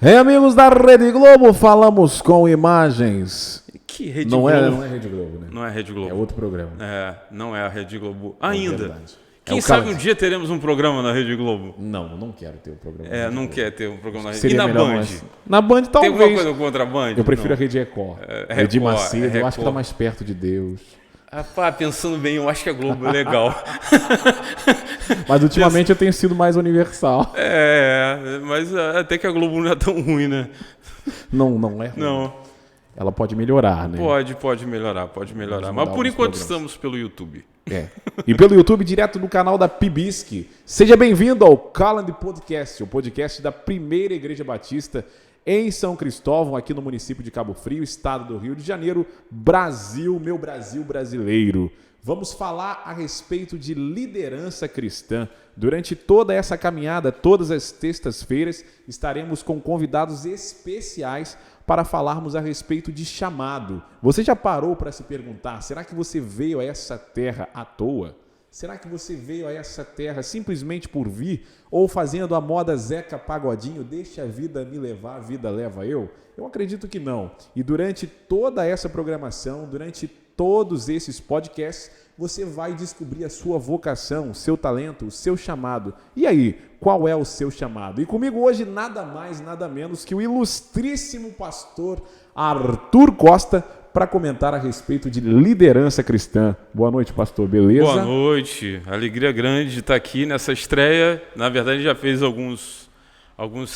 Hey, amigos da Rede Globo, falamos com imagens. Que Rede não Globo? Não é Rede Globo, né? Não é Rede Globo. É outro programa. Não é a Rede Globo ainda. Verdade. Quem sabe um dia teremos um programa na Rede Globo? Não quero ter um programa. Não quer ter um programa na Rede Seria E na melhor, Band? mas... Na Band talvez. Tem alguma coisa contra a Band? Eu prefiro Não. a Rede Record. Record, Edir Macedo, eu Record. acho que tá mais perto de Deus. Rapaz, pensando bem, eu acho que a Globo é legal. Mas ultimamente eu tenho sido mais universal. Mas até que a Globo não é tão ruim, né? Não é ruim. Não. Ela pode melhorar, né? Pode melhorar. Mas por enquanto estamos pelo YouTube. E pelo YouTube, direto do canal da Pibisque. Seja bem-vindo ao Calland Podcast, o podcast da primeira Igreja Batista em São Cristóvão, aqui no município de Cabo Frio, estado do Rio de Janeiro, Brasil, meu Brasil brasileiro. Vamos falar a respeito de liderança cristã. Durante toda essa caminhada, todas as sextas-feiras, estaremos com convidados especiais para falarmos a respeito de chamado. Você já parou para se perguntar, será que você veio a essa terra à toa? Será que você veio a essa terra simplesmente por vir? Ou fazendo a moda Zeca Pagodinho, deixa a vida me levar, a vida leva eu? Eu acredito que não. E durante toda essa programação, durante todos esses podcasts, você vai descobrir a sua vocação, o seu talento, o seu chamado. E aí, qual é o seu chamado? E comigo hoje nada mais, nada menos que o ilustríssimo pastor Arthur Costa para comentar a respeito de liderança cristã. Boa noite, pastor, beleza? Boa noite, alegria grande de estar aqui nessa estreia. Na verdade, já fez alguns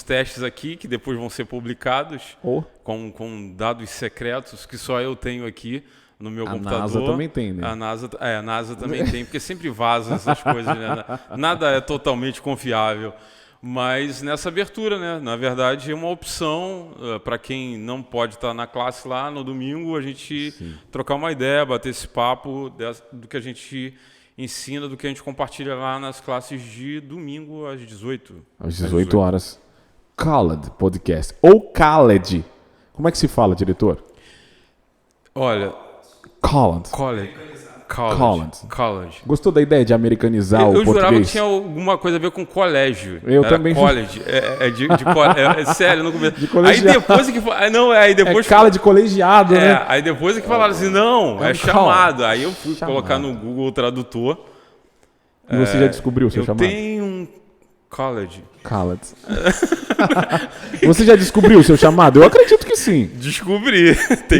testes aqui que depois vão ser publicados com dados secretos que só eu tenho aqui no meu computador. A NASA também tem, né? A NASA também tem, porque sempre vazam essas coisas, né? Nada é totalmente confiável. Mas nessa abertura, né? Na verdade, é uma opção para quem não pode estar na classe lá no domingo, a gente trocar uma ideia, bater esse papo do que a gente ensina, do que a gente compartilha lá nas classes de domingo às 18. Às 18 horas. Calland Podcast. Ou Calland. Como é que se fala, diretor? Olha... College. Gostou da ideia de americanizar o português? Eu jurava que tinha alguma coisa a ver com colégio. Eu também. College. Sério, no começo. De colegiado. Aí depois é que aí depois cala de colegiado, né? Aí depois é que falaram assim, não, é chamado. Aí eu fui colocar no Google Tradutor. E você já descobriu o seu chamado? Eu tenho um college. Você já descobriu o seu chamado? Eu acredito que sim. Descobri.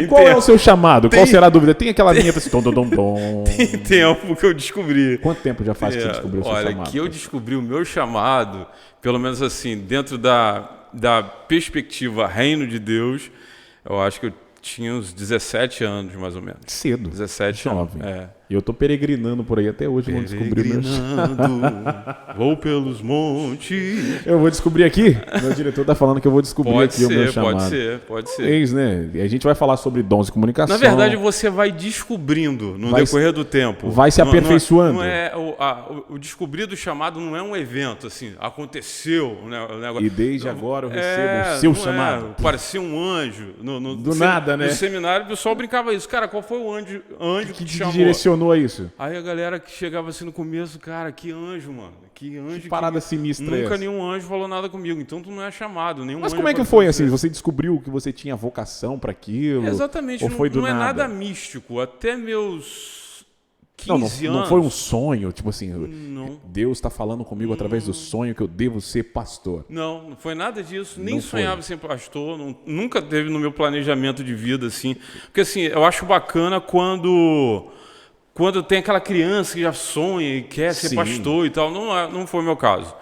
Qual é o seu chamado? Qual será a dúvida? Tem aquela vinheta assim, Tem tempo que eu descobri. Quanto tempo já faz que você descobriu o seu chamado? Olha, que eu descobri o meu chamado, pelo menos assim, dentro da perspectiva Reino de Deus, eu acho que eu tinha uns 17 anos, mais ou menos. Cedo. 17 jovem. anos. E eu tô peregrinando por aí até hoje, vou descobrir o meu vou pelos montes. Eu vou descobrir aqui. Meu diretor tá falando que eu vou descobrir o meu chamado. Pode ser. Eis, né? E a gente vai falar sobre dons de comunicação. Na verdade, você vai descobrindo no decorrer do tempo. Vai se aperfeiçoando. O descobrir do chamado não é um evento, assim, aconteceu. Né, o negócio. E desde agora eu recebo o seu chamado. Parecia um anjo. Do nada, né? No seminário, o pessoal brincava isso. Cara, qual foi o anjo que te chamou? Direcionou a isso? Aí a galera que chegava assim no começo, cara, que anjo, mano. Que anjo. Que parada sinistra. Nunca nenhum anjo falou nada comigo. Então tu não é chamado. Mas como é que foi assim? Você descobriu que você tinha vocação para aquilo? Exatamente. Ou foi do nada? Não é nada místico. Até meus 15 anos. Não foi um sonho, tipo assim, Deus está falando comigo através do sonho que eu devo ser pastor. Não foi nada disso. Nem sonhava ser pastor. Nunca teve no meu planejamento de vida, assim. Porque assim, eu acho bacana quando tem aquela criança que já sonha e quer ser pastor e tal. Não foi o meu caso.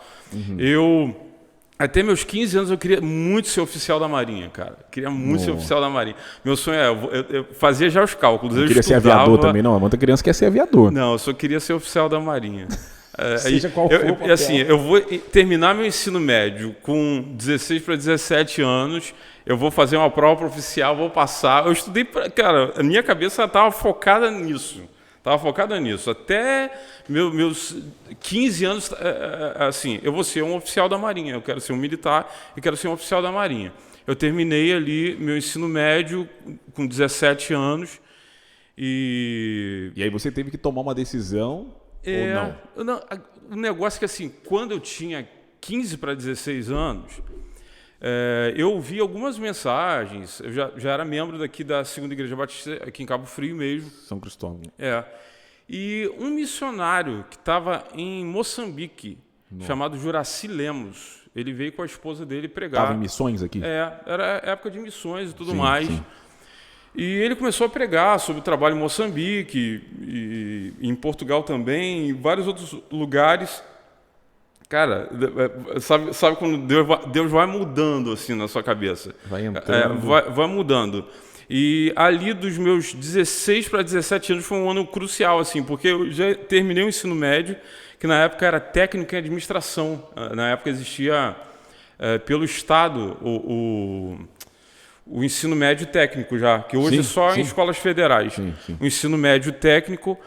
Até meus 15 anos eu queria muito ser oficial da Marinha, cara. Queria muito ser oficial da Marinha. Meu sonho eu fazia já os cálculos. Eu queria ser aviador também, não. Muita criança quer ser aviador. Não, eu só queria ser oficial da Marinha. Seja qual for o papel. Assim, eu vou terminar meu ensino médio com 16 para 17 anos. Eu vou fazer uma prova oficial, vou passar. Eu estudei, cara, a minha cabeça estava focada nisso. Até meus 15 anos, assim, eu vou ser um oficial da Marinha. Eu quero ser um militar e quero ser um oficial da Marinha. Eu terminei ali meu ensino médio com 17 anos. E aí você teve que tomar uma decisão ou não? O negócio é que, assim, quando eu tinha 15 para 16 anos, eu ouvi algumas mensagens, eu já era membro daqui da Segunda Igreja Batista, aqui em Cabo Frio mesmo. São Cristóvão. E um missionário que estava em Moçambique, chamado Juraci Lemos, ele veio com a esposa dele pregar. Estava em missões aqui? Era época de missões e tudo mais. Sim. E ele começou a pregar sobre o trabalho em Moçambique, e em Portugal também, em vários outros lugares. Cara, sabe quando Deus vai mudando assim na sua cabeça? Vai entrando. Vai mudando. E ali dos meus 16 para 17 anos foi um ano crucial, assim, porque eu já terminei o ensino médio, que na época era técnico em administração. Na época existia, pelo Estado, o ensino médio técnico já, que hoje é só em escolas federais. Sim. O ensino médio técnico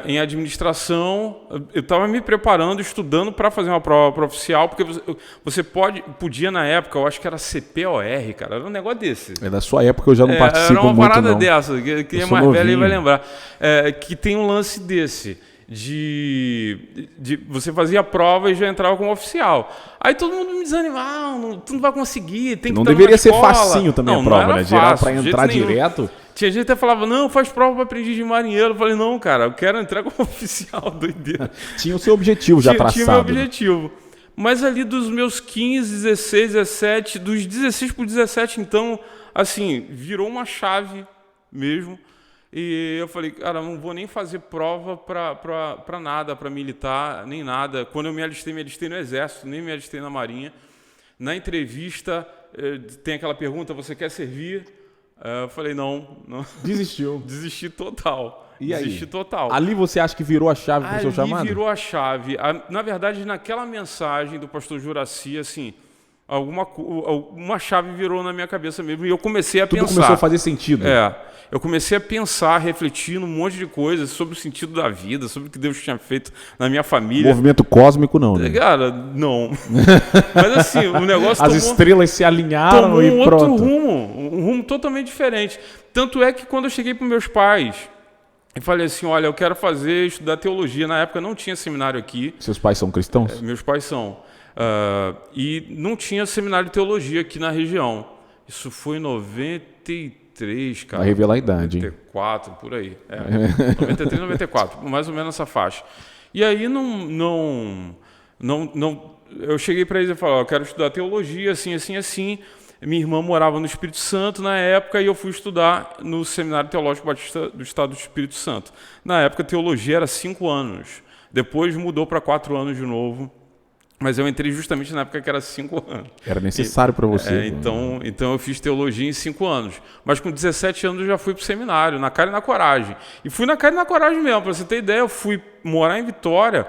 em administração, eu estava me preparando, estudando para fazer uma prova oficial, porque você podia na época, eu acho que era CPOR, cara, era um negócio desse. Da sua época eu já não participo muito, não. Era uma parada dessa, quem é mais velho vai lembrar, que tem um lance desse. De você fazia a prova e já entrava como oficial. Aí todo mundo me desanimava, tu não vai conseguir, tem que não estar deveria ser escola. Facinho também a prova, né? Geral para entrar direto. Tinha gente que até falava, não, faz prova para aprendiz de marinheiro. Eu falei, não, cara, eu quero entrar como oficial, doideira. Tinha o seu objetivo já traçado. Tinha o meu objetivo. Mas ali dos meus 15, 16, 17, dos 16 para 17, então, assim, virou uma chave mesmo. E eu falei, cara, não vou nem fazer prova para nada, para militar, nem nada. Quando eu me alistei no Exército, nem me alistei na Marinha. Na entrevista, tem aquela pergunta, você quer servir? Eu falei, não. Desistiu. Desisti total. E aí? Desisti total. Ali você acha que virou a chave para o seu chamado? Ali virou a chave. Na verdade, naquela mensagem do pastor Juraci, assim, uma chave virou na minha cabeça mesmo e eu comecei a pensar. Tudo começou a fazer sentido. Eu comecei a pensar, refletir num monte de coisas sobre o sentido da vida, sobre o que Deus tinha feito na minha família. Movimento cósmico não, né? Cara, não. Mas assim, o negócio As estrelas se alinharam e pronto. Outro rumo, um rumo totalmente diferente. Tanto é que quando eu cheguei para meus pais e falei assim, olha, eu quero estudar teologia. Na época não tinha seminário aqui. Seus pais são cristãos? Meus pais são. E não tinha seminário de teologia aqui na região. Isso foi em 93, cara. Vai revelar a idade, 94, por aí. 93, 94, mais ou menos essa faixa. E aí eu cheguei para eles e falei, eu quero estudar teologia, assim, assim, assim. Minha irmã morava no Espírito Santo na época e eu fui estudar no Seminário Teológico Batista do Estado do Espírito Santo. Na época, teologia era 5 anos. Depois mudou para 4 anos de novo. Mas eu entrei justamente na época que era 5 anos. Era necessário para você. Então eu fiz teologia em 5 anos. Mas com 17 anos eu já fui para o seminário, na cara e na coragem. E fui na cara e na coragem mesmo. Para você ter ideia, eu fui morar em Vitória.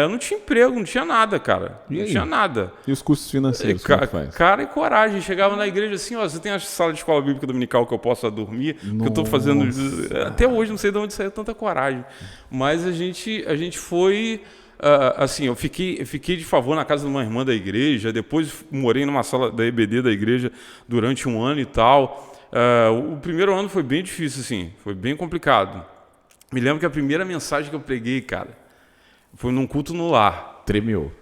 Não tinha emprego, não tinha nada, cara. Não tinha nada. E os custos financeiros? Cara e coragem. Chegava na igreja assim, você tem a sala de escola bíblica dominical que eu possa dormir? Que eu estou fazendo. Até hoje não sei de onde saiu tanta coragem. Mas a gente foi. Assim, eu fiquei de favor na casa de uma irmã da igreja, depois morei numa sala da EBD da igreja durante 1 ano e tal. O primeiro ano foi bem difícil, assim, foi bem complicado. Me lembro que a primeira mensagem que eu preguei, cara, foi num culto no lar. Tremeu?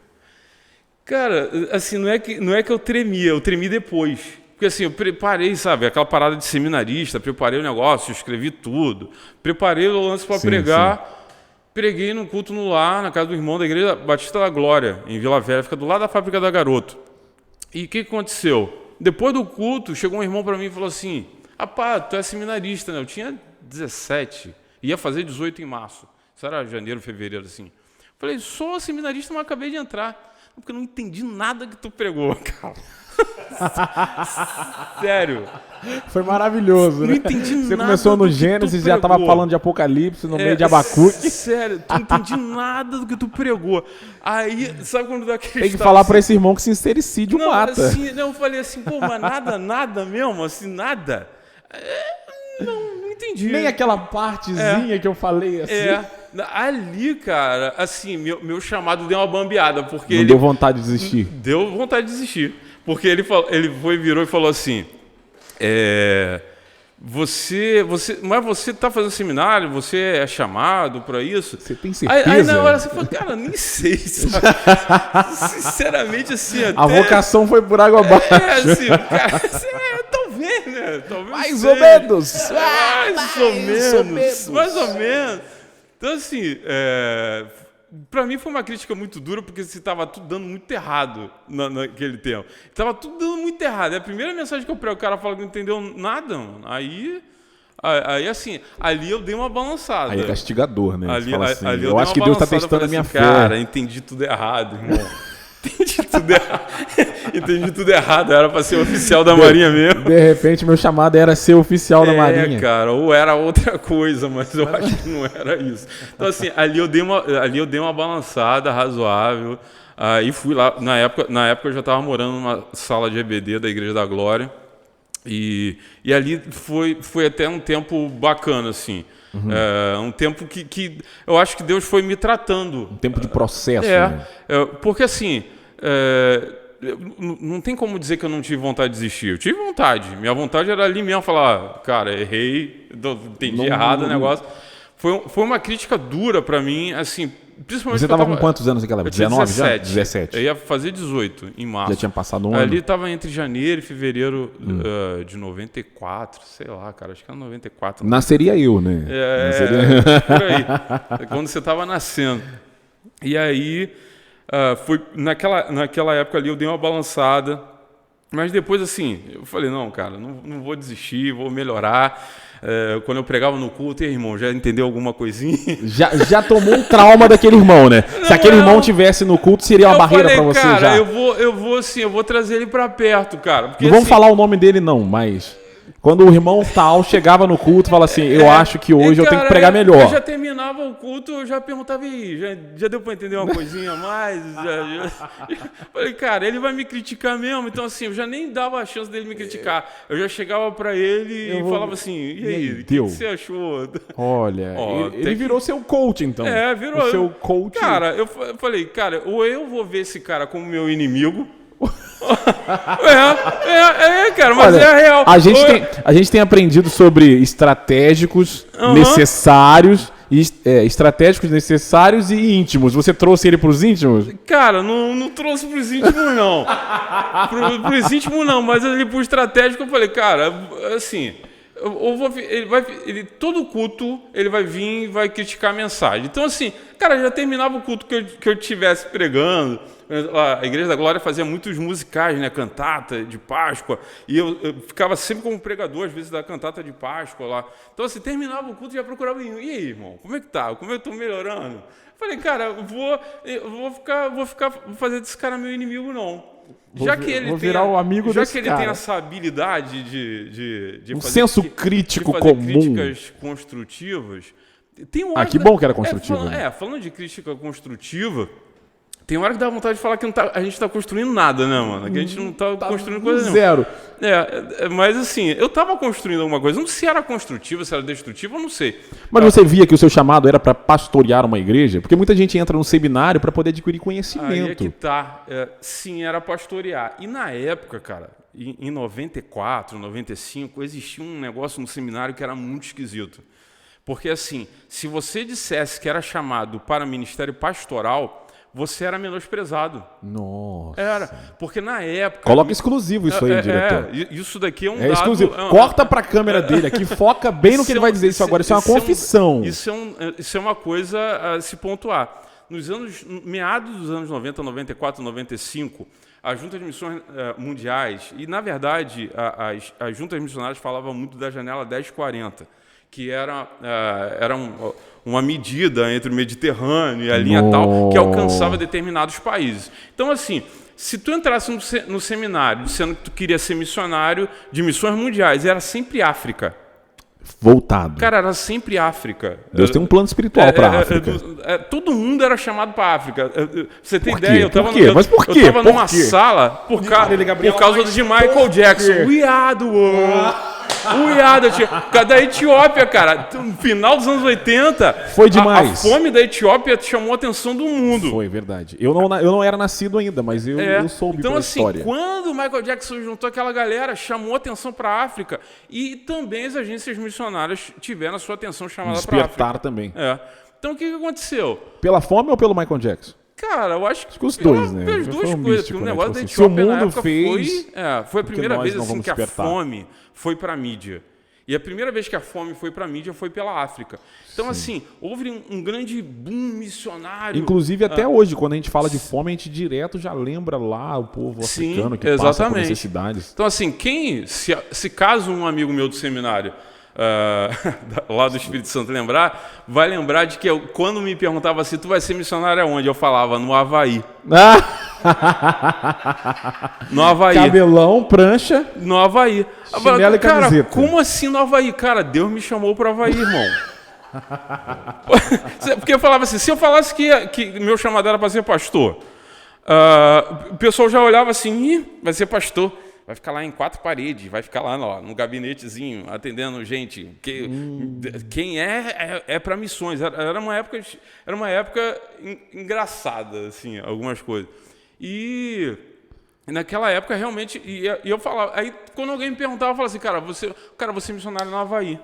Cara, assim, não é que eu tremi depois. Porque assim, eu preparei, sabe, aquela parada de seminarista, preparei o negócio, escrevi tudo, preparei o lance para pregar. Sim. Preguei num culto no lar, na casa do irmão da Igreja Batista da Glória, em Vila Velha, fica do lado da fábrica da Garoto. E o que aconteceu? Depois do culto, chegou um irmão para mim e falou assim, rapaz, tu é seminarista, né? Eu tinha 17, ia fazer 18 em março. Isso era janeiro, fevereiro, assim. Falei, sou seminarista, mas acabei de entrar. Porque eu não entendi nada que tu pregou, cara. Sério. Foi maravilhoso, né? Não entendi nada. Você começou no Gênesis e já estava falando de Apocalipse no meio de Abacuque. Sério, não entendi nada do que tu pregou. Aí, sabe quando dá aquele... Tem que falar para esse irmão que sincericídio mata. Assim, eu falei assim, pô, mas nada mesmo, assim, nada. Não entendi. Nem aquela partezinha que eu falei assim. Ali, cara, assim, meu chamado deu uma bambeada, porque Não deu vontade de desistir? Deu vontade de desistir. Porque ele virou e falou assim, mas você tá fazendo seminário, você é chamado para isso? Você tem certeza? Aí na hora você fala, cara, nem sei, sabe? Sinceramente, assim, até... A vocação foi por água abaixo. Assim, cara, talvez, né? Talvez mais ou menos. Mais ou menos. Então, assim, para mim foi uma crítica muito dura, porque estava tudo dando muito errado naquele tempo. Estava tudo dando muito errado. É a primeira mensagem que eu prego, o cara fala que não entendeu nada, mano. Aí, assim, ali eu dei uma balançada. Aí é castigador, né? Ali eu acho que Deus está testando a minha fé. Cara, entendi tudo errado, irmão. Entendi tudo errado. Era para ser oficial da Marinha mesmo. De repente, meu chamado era ser oficial da Marinha. Cara, ou era outra coisa, mas eu acho que não era isso. Então, assim, ali eu dei uma balançada razoável. Aí fui lá. Na época eu já estava morando numa sala de EBD da Igreja da Glória. E ali foi até um tempo bacana, assim. Um tempo que eu acho que Deus foi me tratando. Um tempo de processo. Né? Porque assim, não tem como dizer que eu não tive vontade de desistir. Eu tive vontade. Minha vontade era ali mesmo falar, cara, errei, entendi errado o negócio. Foi uma crítica dura para mim, assim, principalmente. Você estava com quantos anos naquela época? 19 17. já? 17. Eu ia fazer 18 em março. Já tinha passado um ano? Ali estava entre janeiro e fevereiro de 94, sei lá, cara, acho que era 94. Nasceria eu, né? Por aí. Quando você estava nascendo. E aí, foi naquela época ali eu dei uma balançada, mas depois assim, eu falei, não, cara, não vou desistir, vou melhorar. Quando eu pregava no culto, irmão, já entendeu alguma coisinha? Já tomou um trauma daquele irmão, né? Se aquele irmão tivesse no culto, seria uma barreira para você, cara, já. Eu vou trazer ele para perto, cara. Porque, não vamos falar o nome dele, não, mas... Quando o irmão tal chegava no culto e falava assim, eu acho que hoje eu tenho que pregar melhor. Eu já terminava o culto, eu já perguntava, já deu para entender uma coisinha a mais? Falei, cara, ele vai me criticar mesmo, então assim, eu já nem dava a chance dele me criticar. Eu já chegava para ele e falava assim, e aí, o que você achou? Olha, ele virou seu coach, então. Virou. O seu coach. Cara, eu falei, cara, ou eu vou ver esse cara como meu inimigo, cara, mas olha, é real. A gente tem aprendido sobre estratégicos, necessários, estratégicos, necessários e íntimos. Você trouxe ele para os íntimos? Cara, não trouxe para os íntimos, não. Para os íntimos, não, mas ali para o estratégico eu falei, cara, assim... todo culto ele vai vir e vai criticar a mensagem. Então, assim, cara, já terminava o culto que eu estivesse pregando. A Igreja da Glória fazia muitos musicais, né? Cantata de Páscoa. E eu ficava sempre como pregador, às vezes, da cantata de Páscoa lá. Então, assim, terminava o culto e já procurava. E aí, irmão, como é que tá? Como é que eu tô melhorando? Falei, cara, eu vou fazer desse cara meu inimigo, não. Vou virar o amigo desse cara. Já que ele tem essa habilidade de um fazer senso crítico de fazer comum. Críticas construtivas. Que bom que era construtivo. Falando de crítica construtiva, tem hora que dá vontade de falar que a gente está construindo nada, né, mano? Que a gente não está construindo coisa nenhuma. Zero. Mas assim, eu estava construindo alguma coisa. Não sei se era construtiva, se era destrutiva, eu não sei. Mas você via que o seu chamado era para pastorear uma igreja? Porque muita gente entra no seminário para poder adquirir conhecimento. Aí é que tá. Sim, era pastorear. E na época, cara, em 94, 95, existia um negócio no seminário que era muito esquisito. Porque assim, se você dissesse que era chamado para ministério pastoral, você era menosprezado. Nossa. Era. Porque na época... Coloca exclusivo isso aí, diretor. Isso daqui é um dado... Exclusivo. Corta para a câmera dele aqui, foca bem no que ele vai dizer isso agora. Isso é uma confissão. Isso é uma coisa a se pontuar. Meados dos anos 90, 94, 95, a Junta de Missões Mundiais, e na verdade as juntas missionárias falavam muito da janela 1040, que era uma medida entre o Mediterrâneo e a linha tal, que alcançava determinados países. Então, assim, se tu entrasse no seminário dizendo que tu queria ser missionário de missões mundiais, era sempre África. Voltado. Cara, era sempre África. Deus tem um plano espiritual para a África. Todo mundo era chamado para a África. Você tem por ideia? Por quê? Mas por quê? Eu estava numa sala por causa de Michael Jackson. We are the world. O IAD da Etiópia, cara. No final dos anos 80... Foi demais. A fome da Etiópia chamou a atenção do mundo. Foi, verdade. Eu não era nascido ainda, mas eu soube então, pela assim, história. quando o Michael Jackson juntou aquela galera, chamou atenção para a África. E também as agências missionárias tiveram a sua atenção chamada para a África. Despertar também. Então, o que aconteceu? Pela fome ou pelo Michael Jackson? Cara, eu acho que os dois, né? Pelas duas coisas. Porque o negócio da assim, Etiópia se o na mundo época fez, foi a primeira vez assim, que a despertar. fome foi para a mídia. E a primeira vez que a fome foi para a mídia foi pela África. Então, assim, houve um grande boom missionário. Inclusive, até hoje, quando a gente fala de fome, a gente direto já lembra lá o povo africano que passa por necessidades. Então, assim, se caso um amigo meu do seminário lá do Espírito Santo vai lembrar de que quando me perguntava assim, tu vai ser missionário aonde? Eu falava, no Havaí. No Havaí. Cabelão, prancha, no Havaí. Chinelo e camiseta. Cara, como assim no Havaí? Cara, Deus me chamou para o Havaí, irmão. Porque eu falava assim, se eu falasse que meu chamado era para ser pastor, o pessoal já olhava assim, vai ser pastor. Vai ficar lá em 4 paredes, vai ficar lá no gabinetezinho, atendendo gente. Quem é para missões. Era uma época engraçada, assim, algumas coisas. E naquela época, realmente, e eu falava... Aí, quando alguém me perguntava, eu falava assim, cara, você é missionário no Havaí.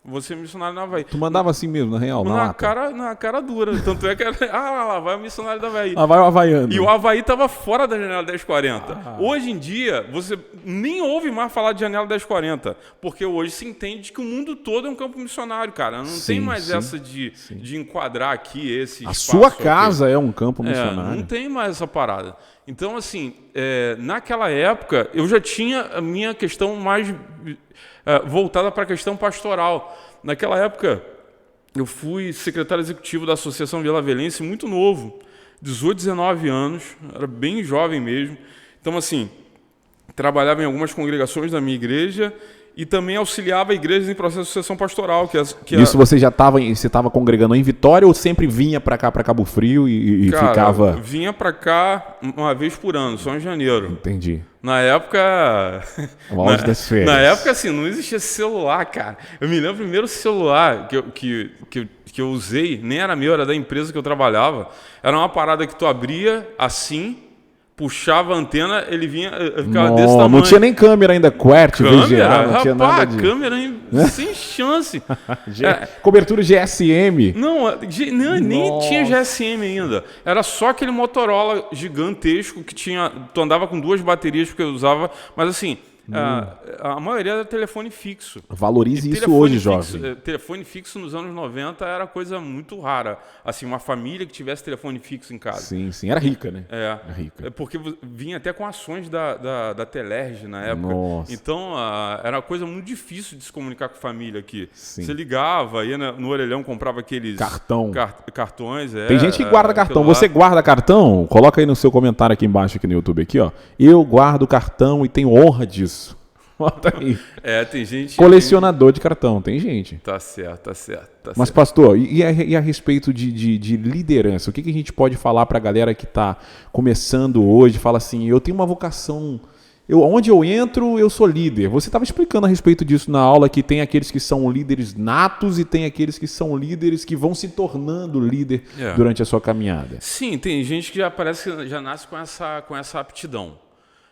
Você é missionário no Havaí. Tu mandava assim mesmo, na real? Na cara dura. Tanto é que lá vai o missionário do Havaí. Lá vai o havaiano. E o Havaí estava fora da janela 1040. Hoje em dia, você nem ouve mais falar de janela 1040. Porque hoje se entende que o mundo todo é um campo missionário, cara. Não tem mais essa de enquadrar aqui esse espaço. A sua casa é um campo missionário. Não tem mais essa parada. Então, assim, naquela época, eu já tinha a minha questão mais voltada para a questão pastoral. Naquela época, eu fui secretário executivo da Associação Vila Velense, muito novo, 18, 19 anos, era bem jovem mesmo. Então, assim, trabalhava em algumas congregações da minha igreja e também auxiliava igrejas em processo de sucessão pastoral. Isso você já estava congregando em Vitória ou sempre vinha para cá, para Cabo Frio e cara, ficava... Vinha para cá uma vez por ano, só em janeiro. Entendi. Na época... das férias. Na época, assim, não existia celular, cara. Eu me lembro o primeiro celular que eu usei, nem era meu, era da empresa que eu trabalhava. Era uma parada que tu abria assim... Puxava a antena, ele ficava desse tamanho. Não tinha nem câmera ainda, QWERTY, VGA, não tinha nada de... câmera sem chance. Cobertura GSM. Nem tinha GSM ainda. Era só aquele Motorola gigantesco que tinha... Tu andava com 2 baterias porque eu usava, mas assim... A maioria era telefone fixo. Valorize isso hoje, jovem. Telefone fixo nos anos 90 era coisa muito rara. Assim, uma família que tivesse telefone fixo em casa. Sim, era rica, né? Era rica. Porque vinha até com ações da Telerge na época. Nossa. Então, era uma coisa muito difícil de se comunicar com a família aqui. Sim. Você ligava, ia no orelhão, comprava aqueles... Cartões. Tem gente que guarda cartão. Você guarda cartão? Coloca aí no seu comentário aqui embaixo, aqui no YouTube, aqui, ó. Eu guardo cartão e tenho honra disso. Bota aí. Tem gente... Colecionador de cartão, tem gente. Tá certo. Mas, pastor, e a respeito de liderança? O que a gente pode falar para a galera que está começando hoje? Fala assim, eu tenho uma vocação... Onde eu entro, eu sou líder. Você estava explicando a respeito disso na aula, que tem aqueles que são líderes natos e tem aqueles que são líderes que vão se tornando líder durante a sua caminhada. Sim, tem gente que já nasce com essa aptidão.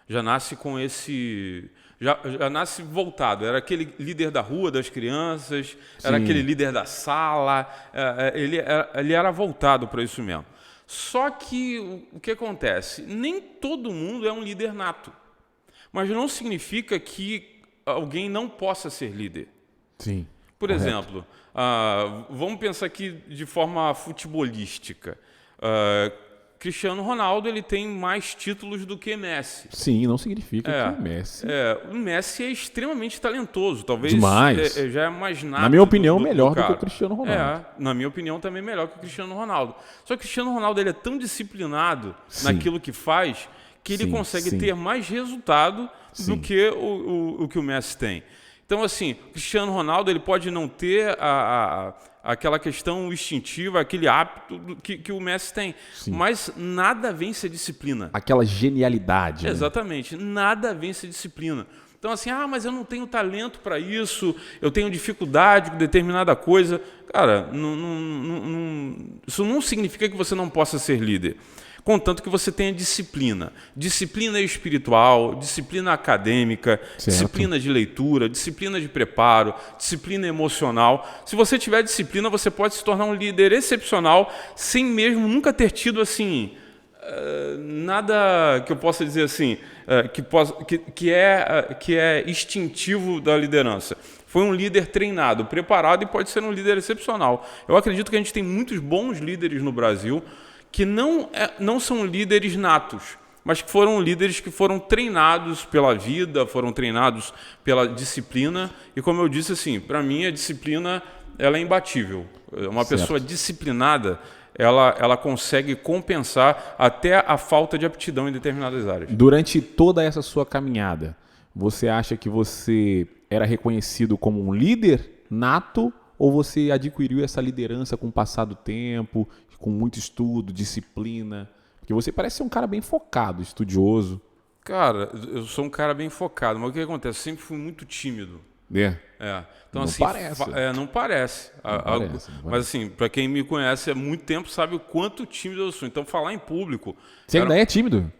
Já nasce com esse... Já nasce voltado. Era aquele líder da rua, das crianças, era aquele líder da sala. Ele era voltado para isso mesmo. Só que o que acontece? Nem todo mundo é um líder nato. Mas não significa que alguém não possa ser líder. Sim. Por exemplo, vamos pensar aqui de forma futebolística. Cristiano Ronaldo ele tem mais títulos do que Messi. Sim, não significa que o Messi... o Messi é extremamente talentoso. Talvez demais. Já é mais nato. Na minha opinião, melhor do que o Cristiano Ronaldo. Na minha opinião, também melhor que o Cristiano Ronaldo. Só que o Cristiano Ronaldo ele é tão disciplinado naquilo que faz que ele consegue ter mais resultado do que o que o Messi tem. Então, assim, o Cristiano Ronaldo ele pode não ter aquela questão instintiva, aquele hábito que o Messi tem. Sim. Mas nada vence a disciplina. Aquela genialidade. Exatamente. Nada vence a disciplina. Então, assim, mas eu não tenho talento para isso, eu tenho dificuldade com determinada coisa. Cara, isso não significa que você não possa ser líder. Contanto que você tenha disciplina. Disciplina espiritual, disciplina acadêmica, certo. Disciplina de leitura, disciplina de preparo, disciplina emocional. Se você tiver disciplina, você pode se tornar um líder excepcional sem mesmo nunca ter tido assim nada que eu possa dizer assim que é instintivo da liderança. Foi um líder treinado, preparado e pode ser um líder excepcional. Eu acredito que a gente tem muitos bons líderes no Brasil que não são líderes natos, mas que foram líderes que foram treinados pela vida, foram treinados pela disciplina. E como eu disse, assim, para mim a disciplina ela é imbatível. Uma certo. Pessoa disciplinada, ela consegue compensar até a falta de aptidão em determinadas áreas. Durante toda essa sua caminhada, você acha que você era reconhecido como um líder nato ou você adquiriu essa liderança com o passar do tempo, com muito estudo, disciplina? Porque você parece ser um cara bem focado, estudioso. Cara, eu sou um cara bem focado, mas o que acontece? Eu sempre fui muito tímido. Então, não assim, parece. Não parece. Mas assim, para quem me conhece há muito tempo, sabe o quanto tímido eu sou. Então, falar em público... Você ainda é tímido?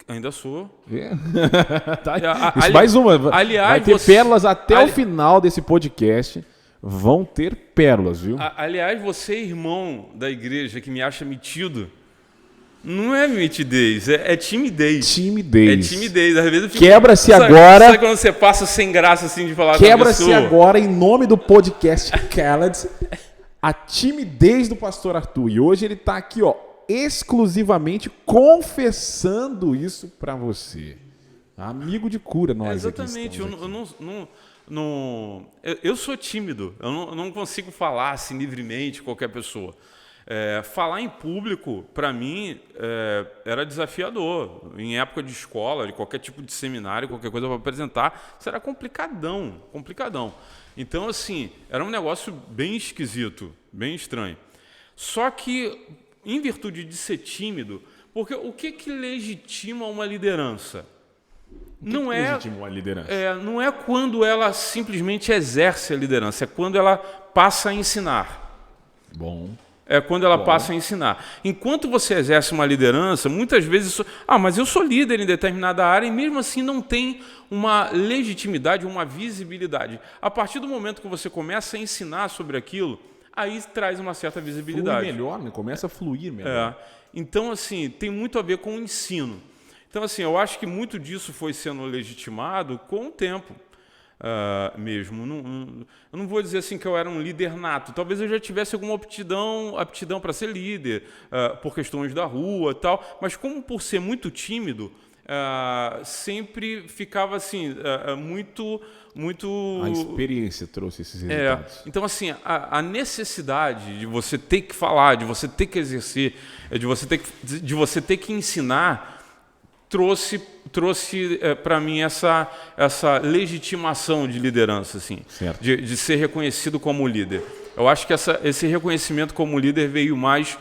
Ainda sou. Isso, mais uma. Aliás, vai ter pérolas até o final desse podcast. Vão ter pérolas, viu? Aliás, você, irmão da igreja, que me acha metido, não é mitidez, é timidez. Timidez. É timidez. Às vezes quebra-se agora. Sabe quando você passa sem graça assim de falar com a pessoa? Quebra-se agora, em nome do podcast Called, a timidez do pastor Arthur. E hoje ele está aqui, exclusivamente confessando isso para você. Amigo de cura, nós exatamente. Eu sou tímido, eu não consigo falar assim livremente com qualquer pessoa. Falar em público, para mim, era desafiador. Em época de escola, de qualquer tipo de seminário, qualquer coisa para apresentar, isso era complicadão. Então, assim, era um negócio bem esquisito, bem estranho. Só que, em virtude de ser tímido, porque o que legitima uma liderança? Não é quando ela simplesmente exerce a liderança, é quando ela passa a ensinar. Bom. É quando ela passa a ensinar. Enquanto você exerce uma liderança, muitas vezes... mas eu sou líder em determinada área e mesmo assim não tem uma legitimidade, uma visibilidade. A partir do momento que você começa a ensinar sobre aquilo, aí traz uma certa visibilidade. Flui melhor, né? Começa a fluir melhor. Então, assim, tem muito a ver com o ensino. Então, assim, eu acho que muito disso foi sendo legitimado com o tempo mesmo. Eu não vou dizer assim que eu era um líder nato. Talvez eu já tivesse alguma aptidão para ser líder, por questões da rua e tal. Mas como por ser muito tímido, sempre ficava assim, muito... A experiência trouxe esses resultados. Então, assim, a necessidade de você ter que falar, de você ter que exercer, de você ter que ensinar... trouxe para mim essa legitimação de liderança, assim, de ser reconhecido como líder. Eu acho que esse reconhecimento como líder veio mais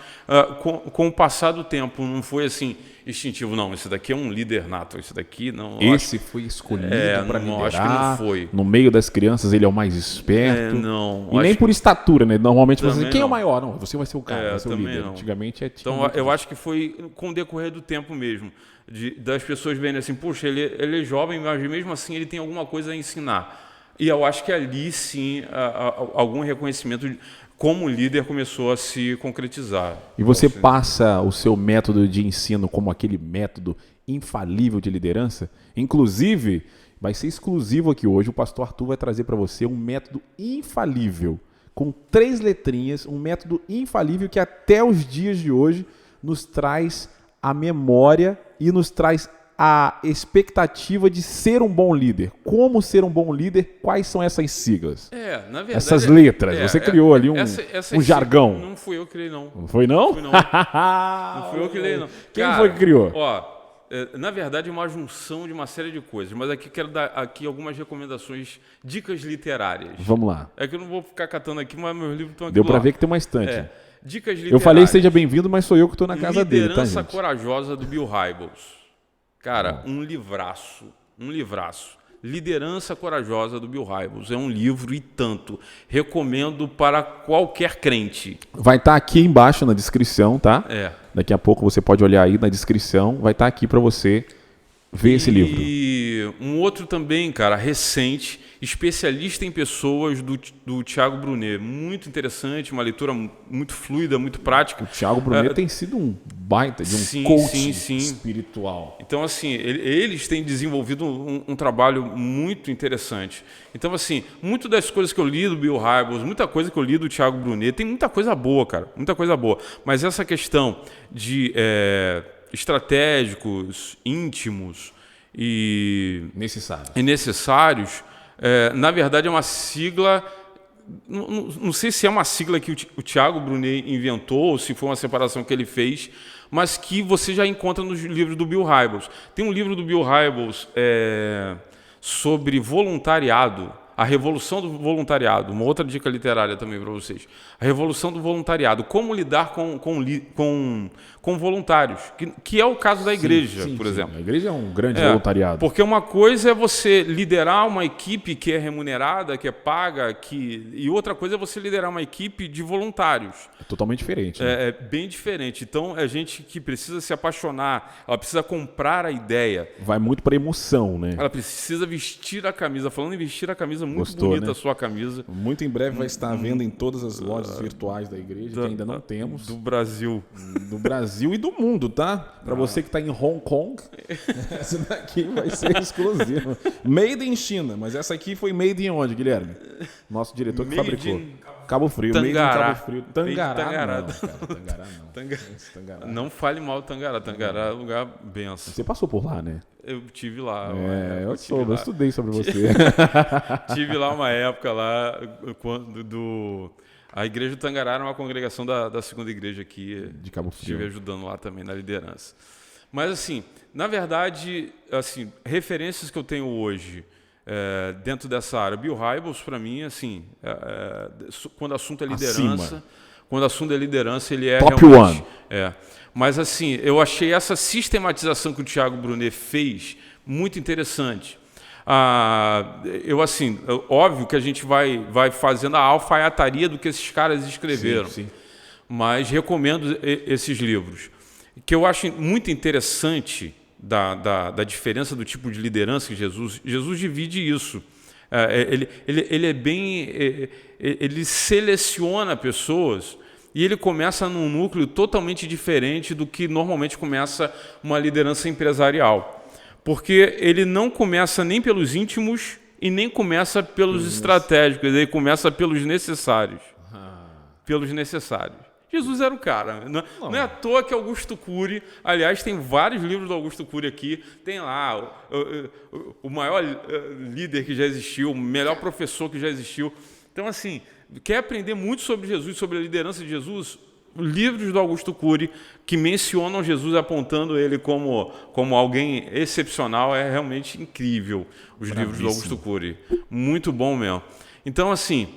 com o passar do tempo, não foi assim instintivo, não, esse daqui é um líder nato, esse daqui não... Esse foi escolhido para liderar, acho que não foi. No meio das crianças ele é o mais esperto, não, e nem por estatura, né? Normalmente você diz, quem é o maior? Não, você vai ser o cara, vai ser o líder. Não. Antigamente Então eu acho que foi com o decorrer do tempo mesmo, das pessoas verem assim, puxa, ele é jovem, mas mesmo assim ele tem alguma coisa a ensinar. E eu acho que ali, sim, algum reconhecimento como líder começou a se concretizar. E você passa o seu método de ensino como aquele método infalível de liderança? Inclusive, vai ser exclusivo aqui hoje, o pastor Arthur vai trazer para você um método infalível, com 3 letrinhas, um método infalível que até os dias de hoje nos traz a memória e nos traz a expectativa de ser um bom líder. Como ser um bom líder? Quais são essas siglas? Na verdade, essas letras. Você criou ali um jargão. Não fui eu que criei, não. Não foi, não? Não fui eu que criei, não. Quem foi que criou? Na verdade, é uma junção de uma série de coisas. Mas aqui quero dar algumas recomendações, dicas literárias. Vamos lá. É que eu não vou ficar catando aqui, mas meus livros estão aqui. Deu para ver que tem uma estante. Dicas literárias. Eu falei seja bem-vindo, mas sou eu que estou na casa dele, tá, Liderança Corajosa, do Bill Hybels. Cara, um livraço. Liderança Corajosa, do Bill Hybels. É um livro e tanto. Recomendo para qualquer crente. Vai estar aqui embaixo na descrição, tá? Daqui a pouco você pode olhar aí na descrição. Vai estar aqui para você ver esse livro. E um outro também, cara, recente, Especialista em Pessoas, do Thiago Brunet. Muito interessante, uma leitura muito fluida, muito prática. O Thiago Brunet tem sido um baita de um coach espiritual. Então, assim, eles têm desenvolvido um trabalho muito interessante. Então, assim, muito das coisas que eu li do Bill Hybels, muita coisa que eu li do Thiago Brunet, tem muita coisa boa, cara, muita coisa boa. Mas essa questão de estratégicos, íntimos e necessários, na verdade é uma sigla, não sei se é uma sigla que o Thiago Brunet inventou ou se foi uma separação que ele fez, mas que você já encontra nos livros do Bill Hybels. Tem um livro do Bill Hybels sobre voluntariado, a revolução do voluntariado, uma outra dica literária também para vocês. A revolução do voluntariado, como lidar com voluntários, que é o caso da igreja, por exemplo. A igreja é um grande voluntariado. Porque uma coisa é você liderar uma equipe que é remunerada, que é paga, e outra coisa é você liderar uma equipe de voluntários. É totalmente diferente. Né? É bem diferente. Então, é gente que precisa se apaixonar, ela precisa comprar a ideia. Vai muito para emoção, né? Ela precisa vestir a camisa. Falando em vestir a camisa, muito Gostou, bonita, né? A sua camisa. Muito em breve vai estar à venda em todas as lojas virtuais da igreja, que ainda não temos. Do Brasil. Do Brasil e do mundo, tá? Para você que está em Hong Kong, essa daqui vai ser exclusiva. Made in China, mas essa aqui foi made in onde, Guilherme? Nosso diretor que fabricou. Cabo Frio. Tangará. Made in Cabo Frio. Tangará, Tangará. não, cara. Tangará não. Tangará. Não fale mal do Tangará. Tangará é um lugar benção. Você passou por lá, né? Eu tive lá. Eu estudei sobre você. Tive lá uma época lá, a igreja do Tangará era uma congregação da segunda igreja aqui. De Cabo Frio. Estive ajudando lá também na liderança. Mas, assim, na verdade, assim, referências que eu tenho hoje dentro dessa área. Bill Hybels, para mim, assim, quando o assunto é liderança... Quando o assunto é liderança, ele é Top realmente... one. Mas, assim, eu achei essa sistematização que o Thiago Brunet fez muito interessante. Óbvio que a gente vai fazendo a alfaiataria do que esses caras escreveram. Sim. Mas recomendo esses livros. Que eu acho muito interessante da diferença do tipo de liderança que Jesus divide isso. Ele é bem... Ele seleciona pessoas e ele começa num núcleo totalmente diferente do que normalmente começa uma liderança empresarial. Porque ele não começa nem pelos íntimos e nem começa pelos estratégicos, ele começa pelos necessários. Pelos necessários. Jesus era o cara. Não é à toa que Augusto Cury, aliás, tem vários livros do Augusto Cury aqui, tem lá o maior líder que já existiu, o melhor professor que já existiu. Então, assim, quer aprender muito sobre Jesus, sobre a liderança de Jesus? Livros do Augusto Cury que mencionam Jesus apontando ele como alguém excepcional, é realmente incrível. Os livros do Augusto Cury. Muito bom mesmo. Então, assim...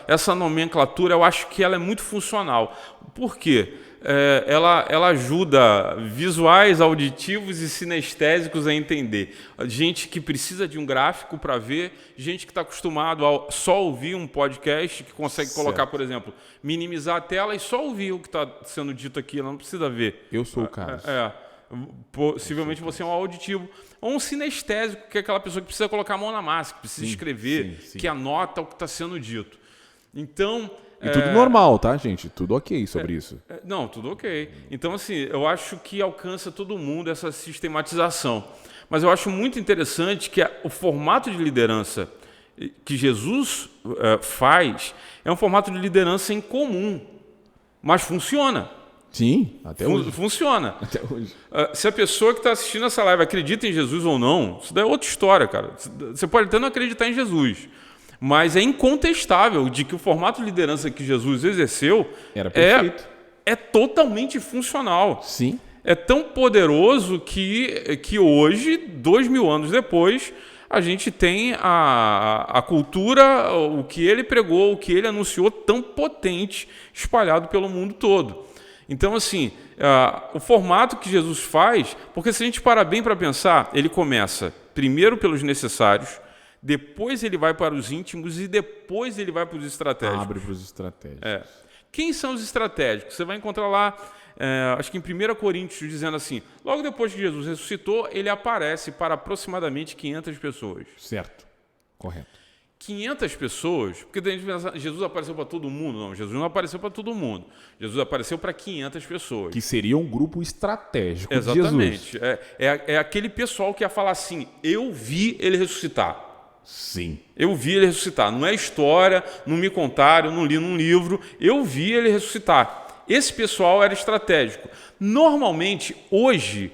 essa nomenclatura, eu acho que ela é muito funcional. Por quê? Ela ajuda visuais, auditivos e sinestésicos a entender. Gente que precisa de um gráfico para ver, gente que está acostumado a só ouvir um podcast, que consegue colocar, por exemplo, minimizar a tela e só ouvir o que está sendo dito aqui, ela não precisa ver. Eu sou o caso. Possivelmente você é um auditivo. Ou um sinestésico, que é aquela pessoa que precisa colocar a mão na massa, que precisa escrever, que anota o que está sendo dito. Então... E tudo normal, tá, gente? Tudo ok sobre isso. Não, tudo ok. Então, assim, eu acho que alcança todo mundo essa sistematização. Mas eu acho muito interessante que o formato de liderança que Jesus faz é um formato de liderança em comum, mas funciona. Sim, até hoje. Funciona. Até hoje. Se a pessoa que está assistindo essa live acredita em Jesus ou não, isso daí é outra história, cara. Você pode até não acreditar em Jesus, mas é incontestável de que o formato de liderança que Jesus exerceu era perfeito. É totalmente funcional. Sim. É tão poderoso que hoje, 2000 anos depois, a gente tem a cultura, o que ele pregou, o que ele anunciou, tão potente, espalhado pelo mundo todo. Então, assim, o formato que Jesus faz, porque se a gente parar bem para pensar, ele começa primeiro pelos necessários, depois ele vai para os íntimos e depois ele vai para os estratégicos. Abre para os estratégicos. Quem são os estratégicos? Você vai encontrar lá, acho que em 1 Coríntios, dizendo assim, logo depois que Jesus ressuscitou, ele aparece para aproximadamente 500 pessoas. Certo, correto. 500 pessoas, porque a gente pensa, Jesus apareceu para todo mundo. Não, Jesus não apareceu para todo mundo. Jesus apareceu para 500 pessoas. Que seria um grupo estratégico de Jesus. Exatamente. É aquele pessoal que ia falar assim, eu vi ele ressuscitar. Sim. Eu vi ele ressuscitar. Não é história, não me contaram, não li num livro. Eu vi ele ressuscitar. Esse pessoal era estratégico. Normalmente, hoje...